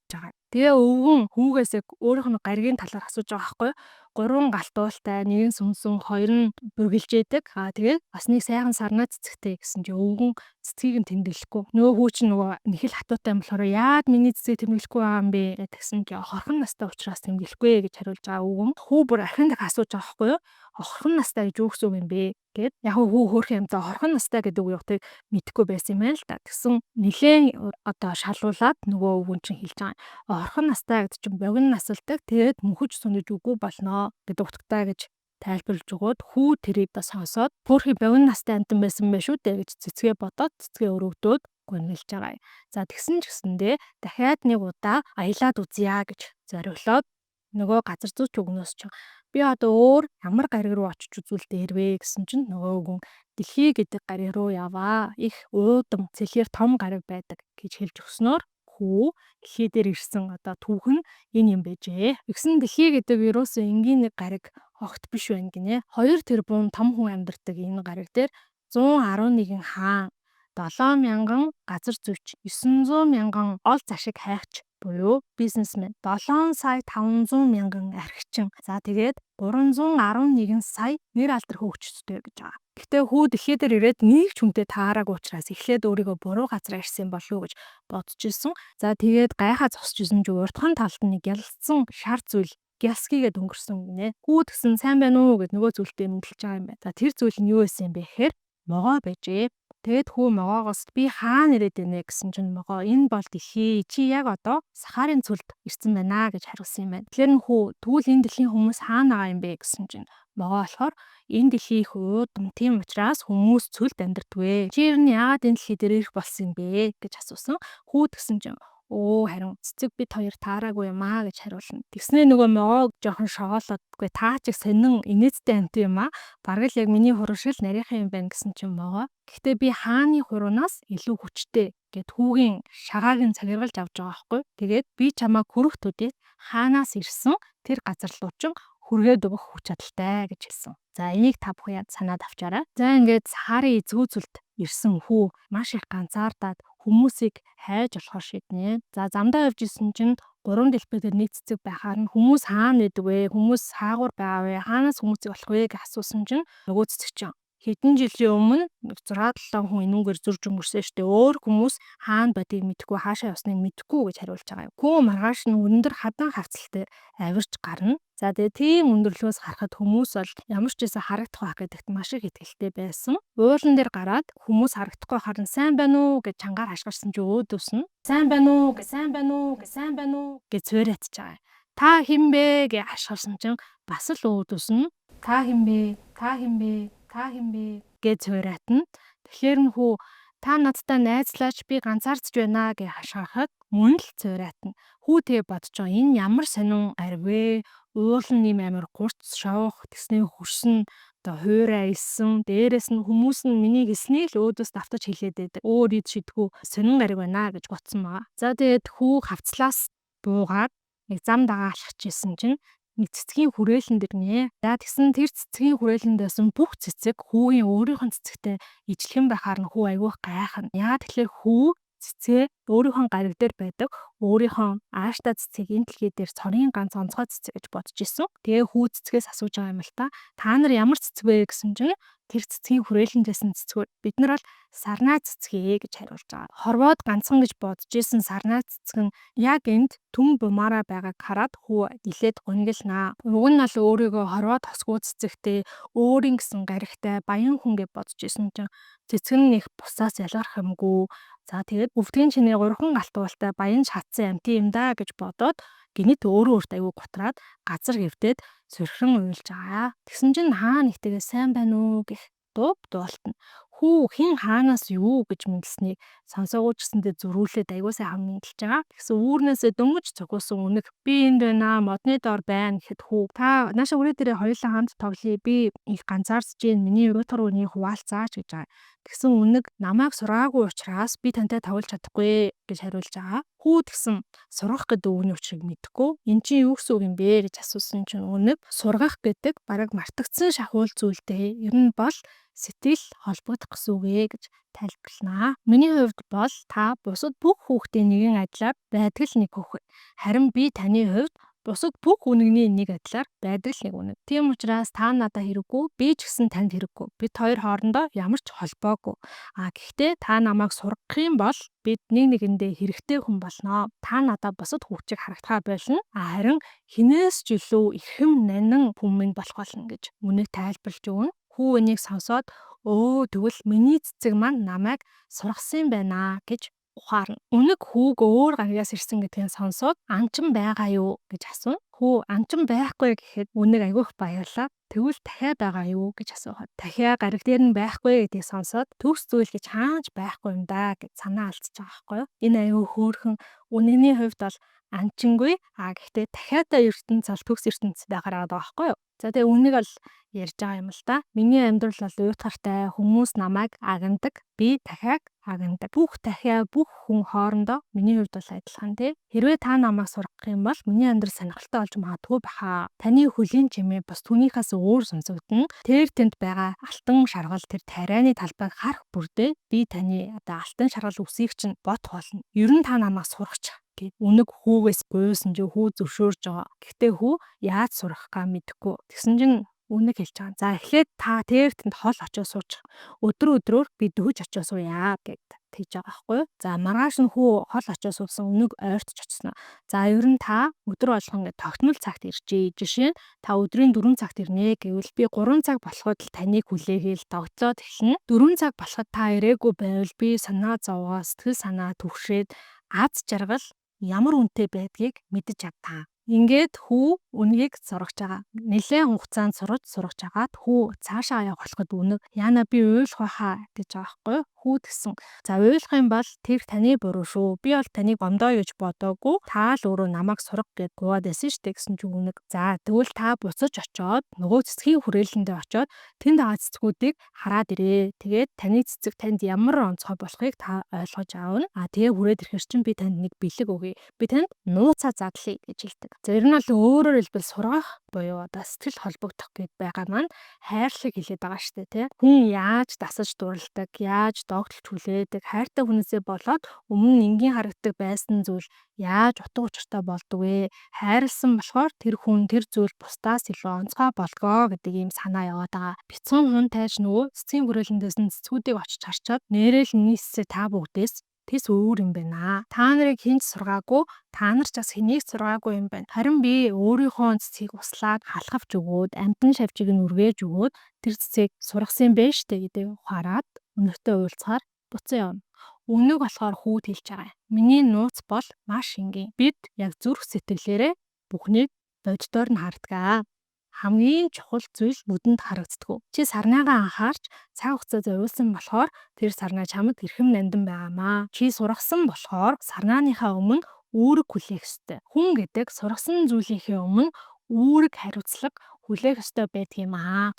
Тэгээ өвгөн хүүгээсээ өөрийнх нь гаригийн талаар асууж байгаа байхгүй юу? 3 галтуултай, 1 сүнсэн, 2 нь бүргэлжээдэг. Тэгээ бас нэг сайхан сарнаа цэцэгтэй гэсэн чи өвгөн цэцгийг нь тэмдэглэхгүй. Нөгөө хүү чи нөгөө нэг л хатуутай юм болохоор яад миний цэцгийг тэмдэглэхгүй байгаа юм бэ гэдгсэн чи хорхон настай учраас тэмдэглэхгүй гэж хариулж байгаа өвгөн. Хүү бүр ахин дахь асууж байгаа байхгүй юу? Хорхон настай гэж юу гэсэн юм бэ гэд яг хүү хөөх юм за хорхон настай гэдэг үг явахыг мэдэхгүй байсан юм байна л та. Тэгсэн нилээн одоо шалуулаад нөгөө өвгөн чинь хэлж байгаа. Орхон настай гэдэг чинь богино насалдаг. Тэгээд мөнхөж сүнэж үгүй болно гэдэг утгатай гэж тайлбарлаж өгөөд хүү тэрийг да сонсоод хөөхий богино настай амтан байсан байх шүү дээ гэж цэцгээ бодоод цэцгээ өрөвдөөд гүнгэлж байгаа. За тэгсэн ч гэсэндээ дахиад нэг удаа аялаад үзье гэж зориглоод нөгөө газар зүйч өгнөөс чинь би одоо өөр ямар гариг руу очиж үзүүлдэ хэрвээ гэсэн чинь нөгөө хүн дэлхий гэдэг гариг руу яваа. Их уудам цэлхэр том гариг байдаг гэж хэлж өгснөөр хүү дэлхий дээр ирсэн одоо түүх нь энэ юм байжээ. Тэгсэн дэлхий гэдэг ерөөсөө энгийн нэг гариг огт биш байна гинэ. 2 тэрбум том хүн амьдардаг энэ гариг дээр 111 хаан 7,000 газар зүйч 900 мянган ол зашиг хайгч буюу бизнесмен 7,500,000 архичин за тэгээд 311 сая нэр алдар хөгжчтэй гэж байгаа. Гэхдээ хүү дэлхий дээр ирээд нэг ч хүнтэй таараагүй учраас эхлээд өөрийгөө буруу газар ирсэн болов уу гэж бодож ирсэн. За тэгээд гайхаа зогсож исэн ч урдхан талд нэг ялцсан шар зүйл гялскигээд өнгөрсөн гинэ. Хүү гэсэн сайн байна уу гэд нөгөө зүйлтэй мэдлж байгаа юм байна. За тэр зүйл нь юу байсан бэ гэхээр могоо байжээ. Тэгэд хүү могоогоос би хаана ирээд байна гэсэн чинь могоо энэ бол дэлхий чи яг одоо сахарын цөлд ирсэн байна гэж хариулсан юм байна. Тэгэхээр нь хүү тэгвэл энэ дэлхийн хүмүүс хаана байгаа юм бэ гэсэн чинь могоо болохоор энэ дэлхий их уудам тийм учраас хүмүүс цөлд амьдардгүй. Чи ер нь яагаад энэ дэлхий дээр ирэх болсон юм бэ гэж асуусан. Хүү тэгсэн чинь харин цэцэг бид хоёр таараагүй юм аа гэж хариулна. Тэгснээ нөгөө могоог жоохон шоолоодгүй таа ч их сонин инээдтэй амт юм аа. Бараг л яг миний хуршил нарийнхан юм байна гэсэн чинь могоо. Гэхдээ би хааны хуруунаас илүү хүчтэй гэд хүүгийн шагааг нь цагиргалж авч байгаа байхгүй. Тэгээд би чамаа хүрэх төдий хаанаас ирсэн тэр газар руу чин хүргээд өгөх хүч чадалтай гэж хэлсэн. За энийг та бүхэн яд санаад авчаарай. За ингээд сахарын эзгүүцэлд ирсэн хүү маш их ганцаардаад хүмүүсийг хайж болохоор шийднэ. За замдаа явж исэн чинь 3 дэлбэг дээр нийт цэцэг байхаар нь хүмүүс хаана байдаг вэ? Хүмүүс хаагур байгаа вэ? Хаанаас хүмүүсийг болох вэ гэж асуусан чинь нөгөө цэцэг чинь хэдэн жилийн өмнө 6-7 хүн энүүгээр зурж өнгөрсөн штэ өөр хүмүүс хаана байдгийг мэдэхгүй хаашаа явсныг мэдэхгүй гэж хариулж байгаа юм. Хүн маргааш нь өндөр хадан хавцалтай авирч гарна. За тэгээ тийм өндөрлөөс харахад хүмүүс бол ямар ч байсан харагдах байх гэдэгт маш их итгэлтэй байсан. Уулан дээр гараад хүмүүс харагдахгүй харин сайн байна уу гэж чангаар хашгирсан чи өөдөөс нь сайн байна уу гэж сайн байна уу гэж сайн байна уу гэж цөөрэтж байгаа. Та хэн бэ гэж хашгирсан чинь бас л өөдөөс нь та хэн бэ? Та хэн бэ? Та хэн бэ гэж цөөрэтнэ. Тэгэхээр нь хүү та надтай найзлаач би ганцаардж байна гэж хашгирахад мөн л цөөрэтнэ. Хүү тэгээ бодож байгаа энэ ямар сонин арвэ уулын юм амар гурц шавах тэгснээ хөрсөн одоо хуурай исэн дээрэс нь хүмүүс нь миний хэлснийг л өөдөөс давтаж хэлээд байдаг. Өөр ид шидгүү сонин гариг байна гэж бодсон байгаа. За тэгээд хүү хавцлаас буугаад нэг зам дагаа алхаж исэн чинь нэг цэцгийн хүрээлэн дэр нэ. За тэгсэн тэр цэцгийн хүрээлэндээс бүх цэцэг хүүгийн өөрийнх нь цэцэгтэй ижлэхэн байхаар нь хүү айгүйх гайхна. Яа тэгэхээр хүү цэцгээ өөрийнхөө гариг дээр байдаг өөрийнхөө ааштай цэцгийг энэ дэлхий дээр цорын ганц онцгой цэцэг гэж бодож исэн. Тэгээ хүү цэцгээс асууж байгаа юм л та. Та нар ямар цэцэг вэ гэсэн чинь тэр цэцгийн хүрээлэндээс нь цэцгүүд бид нар бол сарнай цэцгээ гэж хариулж байгаа. Хорвоод ганцхан гэж бодож исэн сарнай цэцэг нь яг энд түн бумаараа байгааг хараад хүү нилээд гуниглнаа. Уг нь бол өөрийгөө хорвоод хосгоо цэцэгтэй өөрийн гэсэн гаригтай баян хүн гэж бодож исэн чинь цэцэг нь их бусаас ялгарх юмгүй. За тэгээд өвдгийн чинээ 3хан галтуултай баян шатсан амт юм да гэж бодоод гинэт өөрөө өөртөө аягүй готраад газар хэвдээд сөрхөн уйлж байгаа. Тэгсэн чинь хаа нэгтэйгээ сайн байна уу гэх дуултна. Хүү хин хаанаас юу гэж мэдлсэнийг сонсоогоо ч гэсэндээ зөрүүлээд аягүй сайн мэдэлж байгаа. Тэгсэн үүрнээсээ дөнгөж цогоосон үнэг би энд байна модны доор байна гэхэд хүү та нааша үрээ дээрээ хоёулаа хамт тоглоё би их ганцаарч जैन миний утгаар үнийг хуваалцаач гэж байгаа. Тэгсэн үнэг намайг сургаагүй учраас би тантай тоглож чадахгүй гэж хариулж байгаа. Хүү тэгсэн сургах гэдэг үгний учрыг мэдэхгүй. Эн чинь юу гэсэн үг юм бэ гэж асуусан чинь үнэг сургах гэдэг бараг мартагдсан шахуул зүйлтэй. Ер нь бол сэтгэл холбогдох гэсэн үг ээ гэж тайлбарланаа. Миний хувьд бол та бусад бүх хүүхдийн нэгэн адилаар байдаг л нэг хүүхэд. Харин би таны хувьд бусад бүх үнэгний нэг адилаар байдаг л нэг үнэг. Тийм учраас та надад хэрэггүй, би ч гэсэн танд хэрэггүй. Бид хоёр хоорондоо ямар ч холбоогүй. Гэхдээ та намайг сургах юм бол бид нэг нэгэндээ хэрэгтэй хүн болно. Та надад бусад хүүхчийг харагдахаа болно. Харин хинээс ч илүү эрхэм нанин хүн минь болох болно гэж үнэг тайлбарлаж өгнө. Хүү энийг сонсоод тэгвэл миний цэцэг маань намайг сургасан байна гэж ухаарна. Үнэг хүүг өөр гаригаас ирсэн гэдгийг сонсоод анчин байгаа юу гэж асууна. Хүү анчин байхгүй гэхэд үнэг айгүйх баярлаа. Тэгвэл дахиад байгаа юу гэж асуухад дахиад гариг дээр нь байхгүй гэдгийг сонсоод төгс зүйл гэж хааж байхгүй юм да гэж санаа алдчихж байгаа байхгүй юу? Энэ аюу хөөрхөн үнэний хувьд бол анчингүй гэхдээ дахиадаа ертөнц бол төгс ертөнц байхаар байгаа байхгүй юу? За тэгээ үнийг бол ярьж байгаа юм л да. Миний амьдрал бол уйтгартай хүмүүс намайг агнадаг. Би дахиад агнадаг. Бүх дахиад бүх хүн хоорондоо миний хувьд бол адилхан тий. Хэрвээ та намайг сурах юм бол миний амьдрал сонирхолтой болж магадгүй баха. Таны хөлийн чимээ бас түүнийхээс өөр сонсогдно. Тэр тэнд байгаа алтан шаргал тэр тарианы талбайг харах бүрдээ би таны алтан шаргал үсийг чинь бот болно. Ер нь та намайг сурахч гэд үнэг хүүгээс гуйсан чи хүү зөвшөөрж байгаа. Гэхдээ хүү яаж сурахгаа мэдэхгүй. Тэгсэн чинь үнэг хэлж байгаа. За эхлээд та тэр тэнд хол очиж сууж. Өдрөөр би дөхөж очиж сууя гэд тэгж байгаа байхгүй юу? За маргааш нь хүү хол очиж суусан үнэг ойртож очсноо. За ер нь та өдөр болгон ингээд тогтмол цагт иржээ. Жишээ нь та өдрийн 4 цагт ирнэ гэвэл би 3 цаг болоход л таныг хүлээгээл тогтлоод эхэлнэ. 4 цаг болоход та ирээгүй байвал би санаа зовгоо сэтгэл санаа түгшээд аз жаргал ямар үнэтэй байдгийг мэдэж чадаа. Ингээд хүү үнгийг сургаж байгаа. Нэлээд хугацаанд сургаж агаад хүү цаашаа явах болоход үнэг яана би уйлах байхаа гэж байгаа байхгүй юу? Хүү гэсэн. За уйлах юм бол тэр таны буруу шүү. Би бол таныг гомдоо гэж бодоогүй. Та л өөрөө намайг сурах гэд гуйад байсан шүү дээ гэсэн чинь үнэг. За тэгвэл та буцаж очоод нөгөө цэцгийн хүрээлэндээ очоод тэнд байгаа цэцгүүдийг хараад ирээ. Тэгээд таны цэцэг танд ямар онцгой болохыг та ойлгож аавна. Тэгээ хүрээд ирэхэр чинь би танд нэг бэлэг өгье. Би танд нууцаа задлая гэж хэлдэг. За ер нь бол өөрөөр хэлбэл сургах буюу сэтгэл холбогдох гэд байгаа маань хайрлыг хэлээд байгаа шүү дээ тий. Хүн яаж дасаж дурладаг, яаж догтлж хүлээдэг, хайртай хүнээсээ болоод өмнө нь энгийн харагддаг байсан зүйл яаж утга учиртай болдог вэ? Хайрлсан болохоор тэр хүн тэр зүйл бусдаас илүү онцгой болдгоо гэдэг ийм санаа яваад байгаа. Бяцхан хүн тайж нөгөө цэцгийн бүрэлдэхүүнээс нь цэцгүүдийг очиж харчаад нэрэл нийсээ та бүгдээс тэс өөр юм байна. Та нарыг хинч сургаагүй, та нар ч бас хэнийг сургаагүй юм байна. Харин би өөрийнхөө цэцгийг услаад халахвч өгөөд, амтан шавжиг нь үргээж өгөөд тэр цэцгийг сургасан юм байна штэ гэдэг ухаарад өнөөхтэй уулзахаар буцаа явна. Үнэг болохоор хүүд хэлж байгаа. Миний нууц бол маш энгийн. Бид яг зүрх сэтгэлээрээ бүхнийг боддоор нь хардгаа. Хамгийн чухал зүйл нүдэнд харагддаг. Чи сарнаагаа анхаарч цаг хугацаа зовиулсан болохоор тэр сарнаа чамд хэрхэм нандин байгаамаа. Чи сургасан болохоор сарнааныхаа өмнө үүрэг хүлээх ёстой. Хүн гэдэг сургасан зүйлийнхээ өмнө үүрэг хариуцлага хүлээх ёстой байдгийм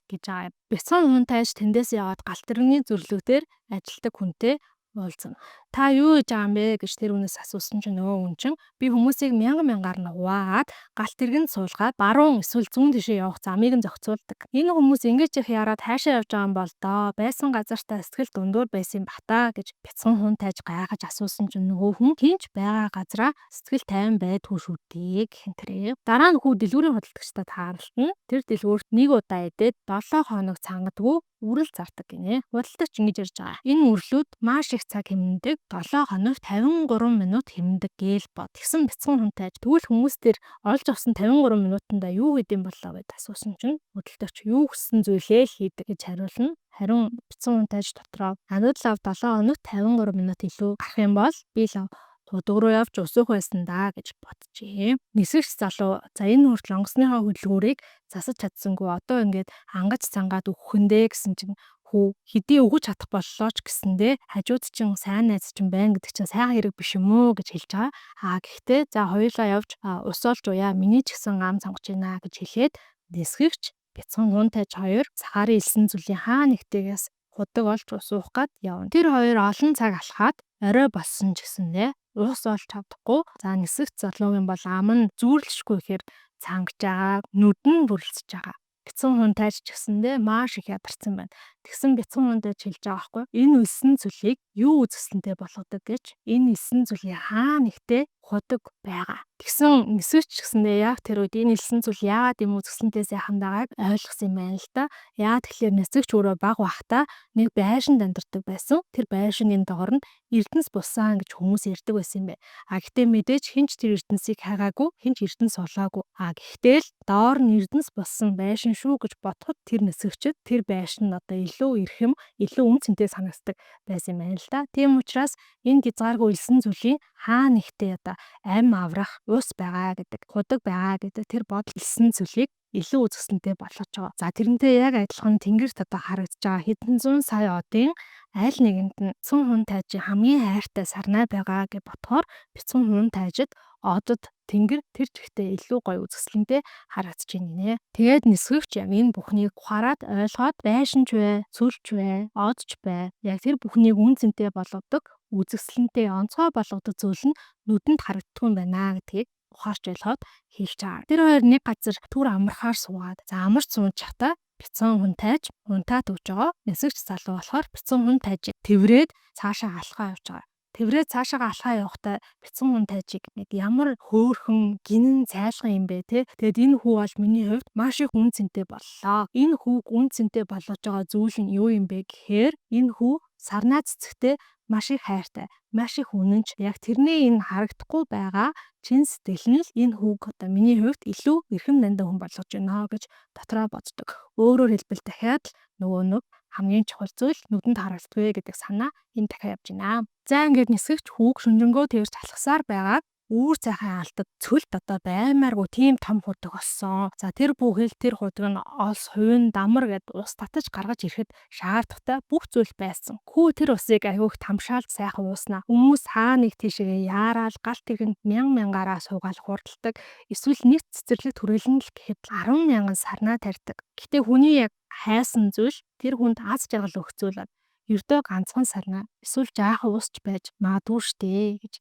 гэж байгаа. Бяцхан хүн тайж тэндээс яваад галтэрны зөвлөгөөр ажилтдаг хүнтэй уулзсан. Та юу хийж байгаа юм бэ гэж тэр хүнээс асуусан чинь нөгөө хүн чинь би хүмүүсийг мянгаар нугаад галт тэргэнд суулгаад баруун эсвэл зүүн тишээ явах замыг нь зохицуулдаг. Энэ хүмүүс ингэж их яраад хаашаа явж байгаа юм бол доо байсан газартаа сэтгэл дундуур байсан юм бата гэж бяцхан хүн тайж гайхаж асуусан чинь нөгөө хүн хинч байгаа газараа сэтгэл тайван байдгүй шүү дээ гэх тэрэ. Дараа нь хүү дэлгүүрийн худалдагчдад тааралтна. Тэр дэлгүүрт нэг удаа идээд 7 хоног цангадгүй үрэл зардаг гинэ. Худалдагч ингэж ярьж байгаа. Энэ үрлүүд маш их цаг хэмнэдэг. 7 хоног 53 минут хэмнэдэг гээл бод. Тэгсэн бяцхан хүн тайж тэгвэл хүмүүс тэр олж авсан 53 минутанда юу хийдэм болоо гэд асуусан чинь худалдагч юу гэсэн зүйлээ хийдэг гэж хариулна. Харин бяцхан хүн тайж дотроо надад лав 7 хоног 53 минут илүү гарах юм бол би лав тутаг руу явж өсөх байсан да гэж боджээ. Нисгч залуу за энэ хүртэл онгоцныхаа хөдөлгүүрийг засаж чадсангүй одоо ингээд ангаж цангаад өгөхөндөө гэсэн чинь хүү хэдий өгөж чадах боллоо ч гэсэндээ хажууд чинь сайн найз чинь байна гэдэг чинь сайхан хэрэг биш юм уу гэж хэлж байгаа. Гэхдээ за хоёулаа явж ус олж уяа миний ч гэсэн ам сонгож байна гэж хэлээд нисгч бяцхан хүн тайж хоёр цагаарын элсэн зүлийн хаа нэгтээс худаг олж ус уух гад явна. Тэр хоёр олон цаг алхаад орой болсон ч гэсэндээ ус олж чадахгүй. За нисгч залуугийн бол ам нь зүүрлэшгүй ихээр цангаж байгаа, нүд нь бүрлцэж байгаа. Бяцхан хүн тайж ч гэсэндээ маш их ядарсан байна. Тэгсэн бяцхан хүн тайж хэлж байгаа байхгүй. Энэ элсэн зүйлийг юу үзэсгэлэнтэй болгодог гэж энэ элсэн зүйлийн хаа нэгтээ худаг байгаа. Тэгсэн нисгч гэсэндээ яг тэр үед энэ элсэн зүйл яагаад юм үзэсгэлэнтэй сайхан байгааг ойлгосон юм байна л да. Яагаад тэгэхээр нисгч өөрөө баг бахта нэг байшинд амьдардаг байсан. Тэр байшингийн доорнд Эрдэнэс булсан гэж хүмүүс ярьдаг байсан юм байна. Гэхдээ мэдээж хинч тэр Эрдэнэсийг хаагаагүй, хинч Эрдэнэс олоогүй. Гэхдээ л доор нь Эрдэнэс булсан байшин шүү гэж бодоход тэр нисгчд тэр байшин нь одоо илүү эрхэм, илүү үн цэнтэй санагддаг байсан юм байна л да. Тийм учраас энэ хязгааргүй элсэн зүйлийн хаа нэгтээ одоо ам аврах ус байгаа гэдэг, худаг байгаа гэдэг тэр бодол элсэн зүйлийг илүү үзэсгэлэнтэй болгож байгаа. За тэрнтэй яг адилхан тэнгэрт одоо харагдаж байгаа хэдэн зуун сая одын аль нэгэнд нь бяцхан хүн тайжийн хамгийн хайртай сарнай байгаа гэж бодохоор бяцхан хүн тайжид одод тэнгэр тэр жигтэй илүү гоё үзэсгэлэнтэй харагдаж байна нэ. Тэгээд нисгэгч яг энэ бүхнийг ухаарад ойлгоод байшинч бай, цөлч бай, одч бай. Яг тэр бүхнийг үн цэнтэй болгодог, үзэсгэлэнтэй онцгой болгодог зүйл нь нүдэнд харагддаг юм байна гэдгийг ухаарч ойлгоод хэлж байгаа. Тэр хоёр нэг газар түр амархаар суугаад за амарч сууж чата бяцхан хүн тайж унтаа төвж байгаа. Нисгэгч залуу болохоор бяцхан хүн тайж тэврээд цаашаа алхаа явж байгаа. Тэврээд цаашаа алхаа явахдаа бяцхан хүн тайжиг нэг ямар хөөрхөн гинэн цайлган юм бэ те. Тэгээд энэ хүү бол миний хувьд маш их үн цэнтэй боллоо. Энэ хүүг үн цэнтэй болгож байгаа зүйл нь юу юм бэ гэхээр энэ хүү сарнаа цэцэгтэй маш их хайртай, маш их үнэнч. Яг тэрний энэ харагдахгүй байгаа чин сэтгэл нь л энэ хүүг одоо миний хувьд илүү эрхэм нандин хүн болгож байна гэж дотроо боддог. Өөрөөр хэлбэл дахиад нөгөө нэг хамгийн чухал зүйл нүдэнд харагддаг гэдэг санаа энэ дахиад явж байна. За ингээд нисгэгч хүүг шүнжэнгөө тэрж алхасаар байгаад үүр цайхан алдад цөлд одоо баймааргүй тийм том худаг болсон. За тэр бүхэл тэр худаг нь олс, хувин, дамар гэд ус татаж гаргаж ирэхэд шаардлагатай бүх зүйл байсан. Хүү тэр усыг аяух тамшаалд сайхан ууснаа. Хүмүүс хаа нэг тийшээ яарал галт ихэнд мянгаараа суугаал хурдалдаг. Эсвэл нэг цэцэрлэг түрээлэн л гэхэд 10,000 сарнаа тарьдаг. Гэтэ хүний яг хайсан зүйл тэр хүнд аз жаргал өгөх зүйл бод. Ердөө ганцхан сарнаа эсвэл жаахан усч байж магадгүй штэ гэж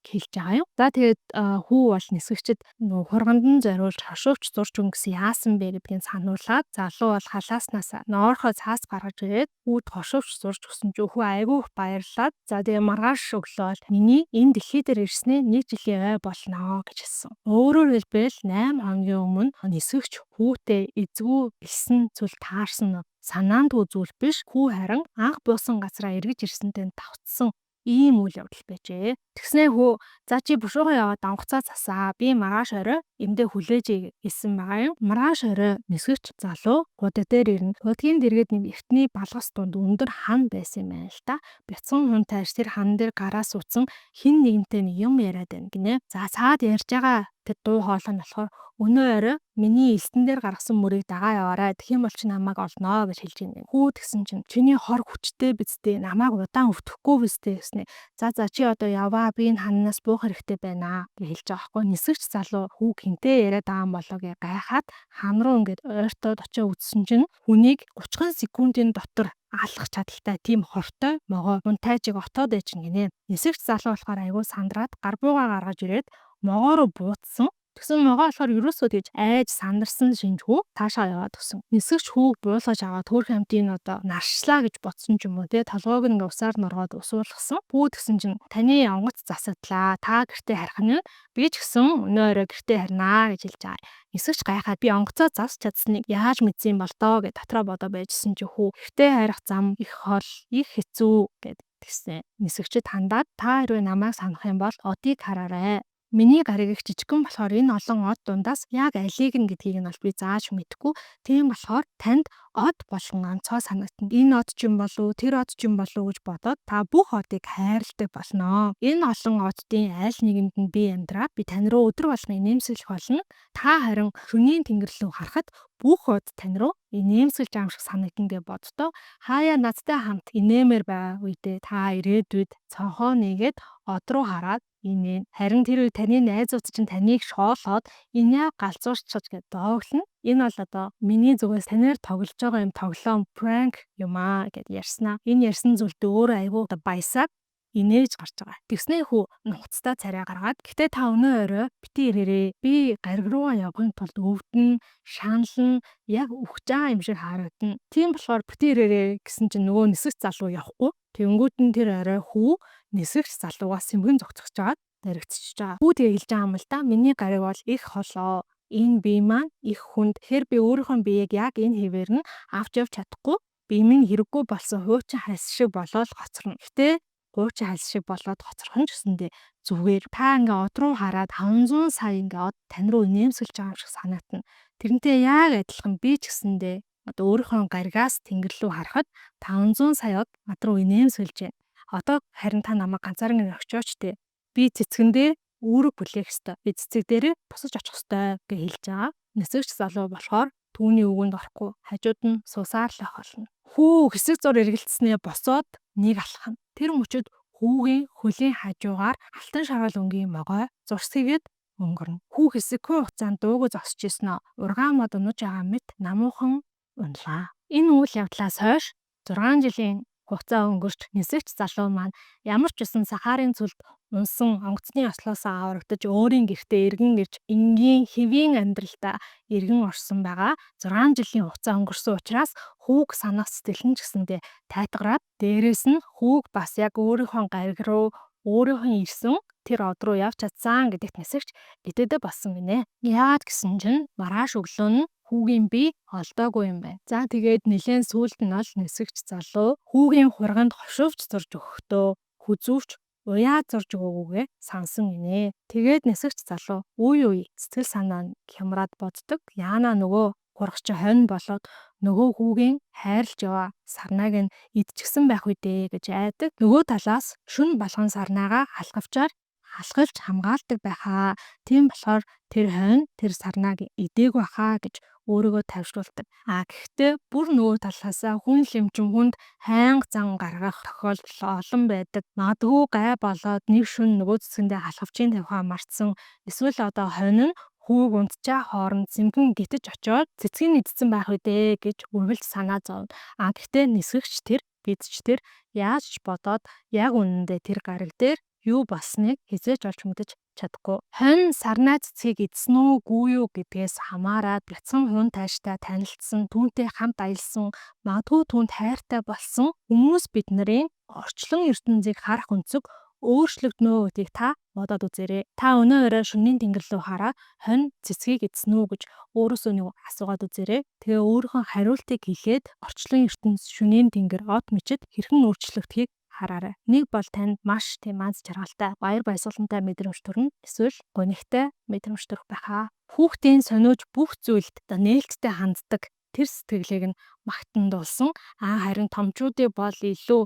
хэлж байгаа юм. За тэгээд хүү бол нисгэгчд нөгөө хургандан зориулж хошуувч зурч өнгөсөн яасан бэ гэдгийг сануулад залуу бол халааснаас ноорхоо цаас гаргаж ирээд хүүд хошуувч зурч өгсөн ч хүү айгүй их баярлаад за тэгээд маргааш өглөө миний энэ дэлхий дээр ирснээ 1 жилийн ой болноо гэж хэлсэн. Өөрөөр хэлбэл 8 хоногийн өмнө нисгэгч хүүтэй эзгүй бэлсэн зүйл таарсан санаандгүй зүйл биш. Хүү харин анх буусан газараа эргэж ирсэнтэй давтсан ийм үйл явдал байжээ. Тэгснээ хүү за чи бушуухан яваад онгоцоо засаа. Би маргааш орой эмдээ хүлээж гэсэн байгаа юм. Маргааш орой нисгэгч залуу худаг дээр ирнэ. Худгийн дэргэд нэг эртний балгас дунд өндөр хан байсан юм байна л та. Бяцхан хүн тайж тэр хан дээр гараа суудсан хин нэгнтэй нэг юм яриад байна гинэ. За цаад ярьж байгаа тэр дуу хоолой нь болохоор өнөө орой миний элстэн дээр гаргасан мөрийг дагаа яваарай. Тэгэх юм бол чи намайг олноо гэж хэлж байна. Хүү тэгсэн чинь чиний хор хүчтэй биз дээ. Намайг удаан өвтөхгүй биз дээ гэснэ. За чи одоо яваа. Би энэ ханаас буух хэрэгтэй байна гэж хэлж байгаа байхгүй. Нисгэгч залуу хүү хинтээ яриад байгаа юм болоо гэж гайхаад хан руу ингээд ойртоод очиж үзсэн чинь хүнийг 30 секундын дотор алах чадaltaй тийм хортой могоо хүн тайжиг отоод байж гинэ. Нисгэгч залуу болохоор айгүй сандраад гар буугаа гаргаж ирээд могоо руу буутсан. Тэгсэн могоо болохоор ерөөсөө тэгж айж сандарсан шинжгүй таашаа яваад өгсөн. Нисгэгч хүүг буулгаж аваад хөөх хамтын одоо наршлаа гэж бодсон ч юм уу те толгойг ингээ усаар норгоод усуулгасан. Бүү тэгсэн чинь таны онгоц засагдлаа. Та гэртээ харих нь би ч гэсэн өнөө орой гэртээ харнаа гэж хэлж байгаа. Нисгэгч гайхаад би онгоцоо засч чадсныг яаж мэдсэн юм бол доо гэж дотроо бодоо байжсэн чи хүү гэртээ харих зам их хол их хэцүү гэд тэгсэн. Нисгэгчд хандаад та хэрвээ намайг санах юм бол одыг хараарай. Миний гариг их жижигхэн болохоор энэ олон од дундаас яг алийг нь гэдгийг нь бол би зааж мэдэхгүй. Тийм болохоор танд од болгон онцгой санагдана. Энэ од ч юм болов, тэр од ч юм болов гэж бодоод та бүх одыг хайрладаг болно. Энэ олон оддын аль нэгэнд нь би амьдраа. Би тань руу өдөр болгон инээмсэглэх болно. Та харин шөнийн тэнгэр рүү харахад бүх од тань руу инээмсэглэж байгаа юм шиг санагдана гэж боддоо. Хаяа надтай хамт инээмээр байгаа үедээ та ирээдүйд цонхоо нэгээд од руу хараад инээ. Харин тэр үе таны найзууд чинь таныг шоолоод энэ яг галзуурчиж гэж дооглоно. Энэ бол одоо миний зүгээс танаар тоглож байгаа юм тоглоом prank юм аа гэд ярьснаа. Энэ ярьсан зүйлд өөрөө айгүй баясаад инээж гарч байгаа. Тэгснээ хүү нухацтай царай гаргаад гэтээ та өнөө орой бити ирээрээ. Би гариг руугаа явахын тулд өвдөн, шаналн яг үхэж байгаа юм шиг харагдана. Тийм болохоор бити ирээрээ гэсэн чинь нөгөө нисгэгч залуу явахгүй. Тэнгүүд нь тэр орой хүү нисгэгч залуугаа сэмгэн зогцож жагаад даригдчихж байгаа. Хүү тэгээ хэлж байгаа юм л да. Миний гариг бол их холоо. Энэ бие маань их хүнд. Тэгэхээр би өөрийнхөө биеийг яг энэ хэвээр нь авч явж чадахгүй. Би минь хэрэггүй болсон хуучин хальс шиг болоод хоцорно. Гэтэ хуучин хальс шиг болоод хоцорхон ч гэсэндээ зүгээр та ингээ од руу хараад 500 сая ингээ од тань руу нэмсэлж байгаа юм шиг санагдана. Тэрнтэй яг адилхан би ч гэсэндээ одоо өөрийнхөө гаригаас тэнгэр рүү харахад 500 сая од над руу нэмсэлж байна. Одоо харин та намайг ганцаараа өгчөөч те. Би цэцгэндээ үүрэг бүлээх ёстой. Би цэцэг дээрээ босож очих ёстой гэж хэлж байгаа. Нисгэгч залуу болохоор түүний үгэнд орохгүй хажууд нь суусаарлах болно. Хүү хэсэг зур эргэлцснээ босоод нэг алхам. Тэр мөчөд хүүгийн хөлийн хажуугаар алтан шаргал өнгийн могой зурсхийгээд өнгөрнө. Хүү хэсэгхэн хугацаанд дуугүй зогсож иснээ ургаан мод унаж байгаа мэт намуухан унлаа. Энэ үйл явдлаас хойш 6 жилийн хугацаа өнгөрч нисгэгч залуу маань ямар ч үсэн сахарын цүлд унсан онгоцны ослоосоо аврагдаж өөрийн гэртээ эргэн ирж энгийн хэвийн амьдралдаа эргэн орсон байгаа. 6 жилийн хугацаа өнгөрсөн учраас хүүг санах сэтгэл нь ч гэсэндээ тайтгараад дээрээс нь хүүг бас яг өөрийнхөө гариг руу өөрийнхөө ирсэн тэр од руу явж чадсан гэдэгт нисгэгч идэдэ болсон гинэ. Яагаад гэсэн чинь маргааш өглөө нь хүүгийн бие олдоогүй юм байна. За тэгээд нэлээд сүүлд нь ол нисгэгч залуу хүүгийн хурганд хошуувч зурж өгөхдөө хүзүүвч уяа зурж өгөөгүйгээ сансан гинэ. Тэгээд нисгэгч залуу үе сэтгэл санаа нь хямраад боддог. Яана нөгөө хургач хонь болоод нөгөө хүүгийн хайрлж яваа сарнааг нь идчихсэн байх үедээ гэж айдаг. Нөгөө талаас шүн болгон сарнаагаа халахвч хамгаалдаг байхаа. Тийм болохоор тэр хонь тэр сарнааг идээг байхаа гэж өөрийгөө тавьшруулдаг. Гэхдээ бүр нөгөө талаасаа хүн лэмчин хүнд хайнг зан гаргах тохиолдол олон байдаг. Магадгүй гай болоод нэг шүн нөгөө цэцгэндээ халахвчийн тавихаа мартсан. Эсвэл одоо хонь нь хүүг унтчаа хооронд зэмхэн гитэж очоод цэцгийн идсэн байх үедээ гэж үргэлж санаа зовно. Гэхдээ нисгэгч тэр бидч тэр яаж ч бодоод яг үнэндээ тэр гариг дээр юу болсныг хизээж олж мэдэж чадахгүй. Хонь сарнаа цэцгийг идсэн үгүй юу гэдгээс хамаараад бяцхан хүн тааштай танилцсан, түүнтэй хамт аялсан, магадгүй түүнд хайртай болсон хүмүүс бидний орчлон ертөнцийг харах өнцөг өөрчлөгднө гэдгийг та бодоод үзээрэй. Та өнөө өрөө шөнийн тэнгэр рүү хараа хонь цэцгийг идсэн үү гэж өөрөөсөө нэг асуугаад үзээрэй. Тэгээ өөрийнхөө хариултыг хэлээд орчлон ертөнц шөнийн тэнгэр од мөчид хэрхэн өөрчлөгдөхийг хараарай. Нэг бол танд маш тийм аз жаргалтай, баяр баясгалантай мэдрэмж төрнө. Эсвэл гонигтай мэдрэмж төрөх байхаа. Хүүхдийн сониуж бүх зүйлд нээлттэй ханддаг тэр сэтгэлийг нь магтандуулсан. Харин томчуудыг бол илүү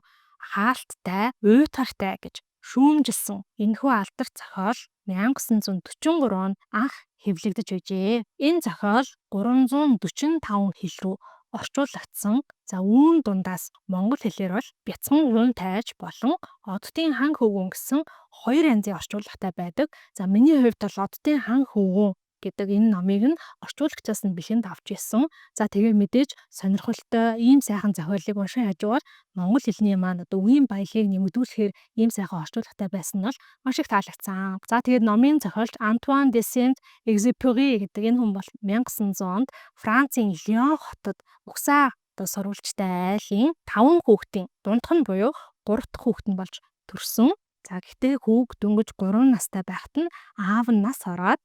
хаалттай, уйтгартай гэж шүүмжилсэн. Энэхүү алдарт зохиол 1943 онд анх хэвлэгдэж байжээ. Энэ зохиол 345 хэл рүү орчуулагдсан. За үүн дундаас монгол хэлээр бол бяцхан хүн тайж болон оддын хан хөвгүн гэсэн хоёр янзын орчуулагтай байдаг. За миний хувьд бол оддын хан хөвгүн гэдэг энэ номыг нь орчуулагчаас нь бэлэнд авч ирсэн. За тэгээ мэдээж сонирхолтой ийм сайхан зохиолыг уншин хажуугаар монгол хэлний маань одоо үеийн баялагийг нэмэгдүүлэхээр ийм сайхан орчуулагтай байсан нь бол маш их таалагдсан. За тэгээд номын зохиолч Антуан де Сент-Экзюпери гэдэг энэ хүн бол 1900 онд Францын Лион хотод угсаа сурвалжтай айлын 5 хүүхдийн дундх нь буюу 3 дахь хүүхэд нь болж төрсөн. За гэхдээ хүүг дөнгөж 3 настай байхад нь аав нь нас ороод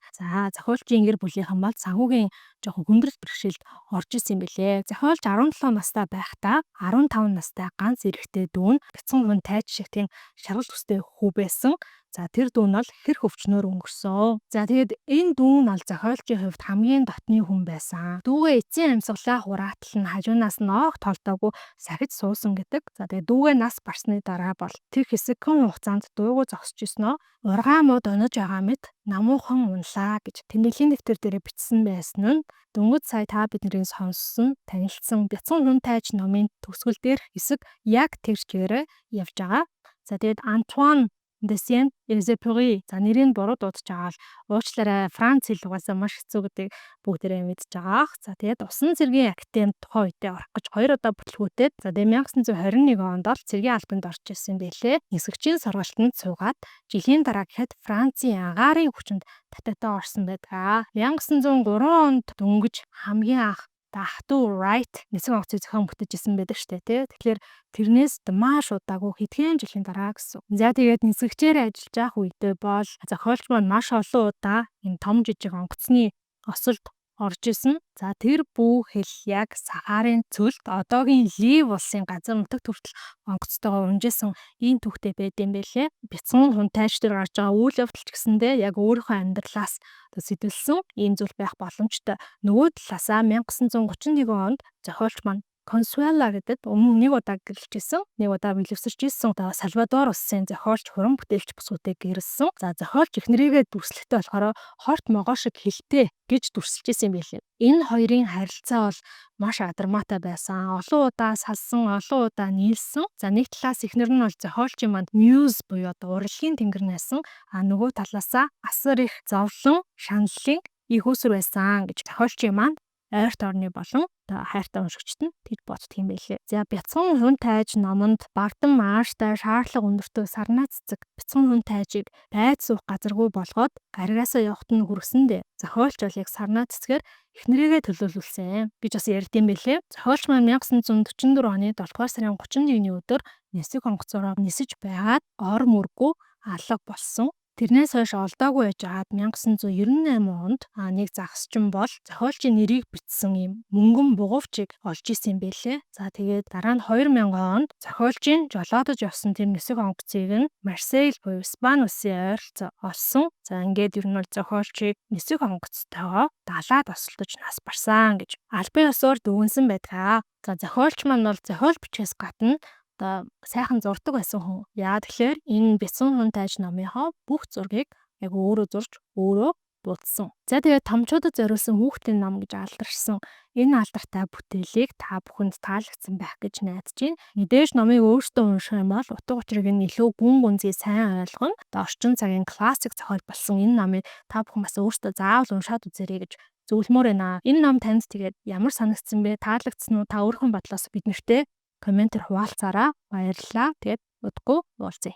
зохиолчийн гэр бүлийнхэн бол санхүүгийн жоохон хүндрэл бэрхшээлд орж исэн юм билээ. Зохиолч 17 настай байхдаа 15 настай ганц эрэгтэй дүү нь бяцхан хүн тайж шиг тийм шаргал төстэй хүү байсан. За тэр дүү нь бол хэр хөвчнөөр өнгөрсөн. За тэгээд энэ дүү нь бол зохиолчийн хувьд хамгийн дотны хүн байсан. Дүүгээ эцсийн амьсгалаа хураатал нь хажуунаас нь огт толдоогүй сахиж суусан гэдэг. За тэгээд дүүгээ нас барсны дараа бол тэр хэсэгхэн хугацаанд дуугүй зогсож исноо ургаан мод онож байгаа мэт намуухан унлаа гэж тэмдэглэлийн дэвтэр дээр бичсэн байсан нь дөнгөж сая та бидний сонссон танилцсан бяцхан хүн тайж номын төгсгөл дээр хэсэг яг тэр чигээрээ явж байгаа. За тэгээд Антуан де Сент-Экзюпери нэрийг буруу дуудаж байгаа л уучлаарай. Франц хэл угаасаа маш хэцүү гэдгийг бүгдээрээ мэдж байгаа. За тэгээд усан цэргийн академид тухайн үедээ орох гэж 2 удаа бүтлгүүтээд 1921 онд ол цэргийн албанд орж ирсэн байлээ. Нисгэгчийн сургалтанд суугаад жилийн дараа гэхэд Францын агаарын хүчинд татагдаа орсон байдаг. 1903 онд дөнгөж хамгийн анх ах トゥ Wright нисэг онгоцыг зохион бүтээжсэн байдаг штэ тий. Тэгэхээр тэрнээс маш удаагүй хэдхэн жилийн дараа гэсэн. За тэгээд нисгэгчээр ажиллаж байх үедээ бол зохиолч маань маш олон удаа энэ том жижиг онгоцны осолд орж исэн. За тэр бүх хэл яг Сахарын цөлд одоогийн Лив улсын газар нутагт хүртэл онгоцтойгоо унжсэн ийм түүхтэй байд юм байлээ. Бяцхан хүн тайж дээр гарч байгаа үйл явдал ч гэсэндээ яг өөрийнхөө амьдралаас сэтэлсэн ийм зүйл байх боломжтой. Нөгөө талаасаа 1931 онд зохиолч маань Consuela гэдэг өмнө нэг удаа гэрэлжсэн, нэг удаа билевсэрч ирсэн. Сальвадор улсын зохиолч, хуран бүтээлч бүсгүүдээ гэрэлсэн. За зохиолч эхнэрийгээ дүрслэхдээ болохоор хорт могоо шиг хэлтэй гэж дүрсэлж исэн юм билээ. Энэ хоёрын харилцаа бол маш адармаатай байсан. Олон удаа салсан, олон удаа нийлсэн. За нэг талаас эхнэр нь бол зохиолчийн манд muse буюу урлагийн тэнгэр байсан. Нөгөө талаасаа асар их зовлон, шаналлын их усүр байсан гэж зохиолчийн манд ойрт орны болон хайртай уншигчд нь тэд боддог юм байлээ. За бяцхан хүн тайж номонд бардам мааштай шаардлага өндөртөө сарнаа цэцэг бяцхан хүн тайжийг байд суух газаргүй болгоод гаригаасаа явахт нь хүргэсэндээ зохиолч бол яг сарнаа цэцгээр эхнэрийгээ төлөөлүүлсэн гэж бас ярьд юм байлээ. Зохиолч маань 1944 оны 7 дугаар сарын 31-ний өдөр нисэх онгоцоороо нисэж байгаад ор мөргөө алга болсон. Тэрнээс хойш олдоогүй байжгаад 1998 онд нэг загасчин бол зохиолчийн нэрийг бичсэн юм мөнгөн бугуувчийг олж исэн юм байлээ. За тэгээд дараа нь 2000 онд зохиолчийн жолоодож явсан тэр нисэх онгоцыг нь Марсель буюу Испани улсын ойролцоо олсон. За ингээд ер нь бол зохиолчийг нисэх онгоцтойгоо далаад осолдож нас барсан гэж албан ёсоор дүгнсэн байдаг. За зохиолч маань бол зохиол бичээс гадна сайхан зурдаг байсан хүн. Яа тэгэхээр энэ бяцхан хүн тайж номынхоо бүх зургийг яг өөрөө зурж өөрөө буудсан. За тэгээд томчуудад зориулсан хүүхдийн ном гэж алдаршсан энэ алдартай бүтээлийг та бүхэнд таалагдсан байх гэж найдаж байна. Мэдээж номыг өөртөө унших юм бол утга учирыг нь илүү гүн гүнзгий сайн ойлгоно. Орчин цагийн классик зохиол болсон энэ номыг та бүхэн бас өөртөө заавал уншаад үзээрэй гэж зөвлөмөр байна. Энэ ном танд тэгээд ямар санагдсан бэ? Таалагдсан уу? Та өөрийнхөө бодлоос бид нартэй комментээр хуваалцаарай. Баярлалаа. Тэгээд удахгүй уулзъя.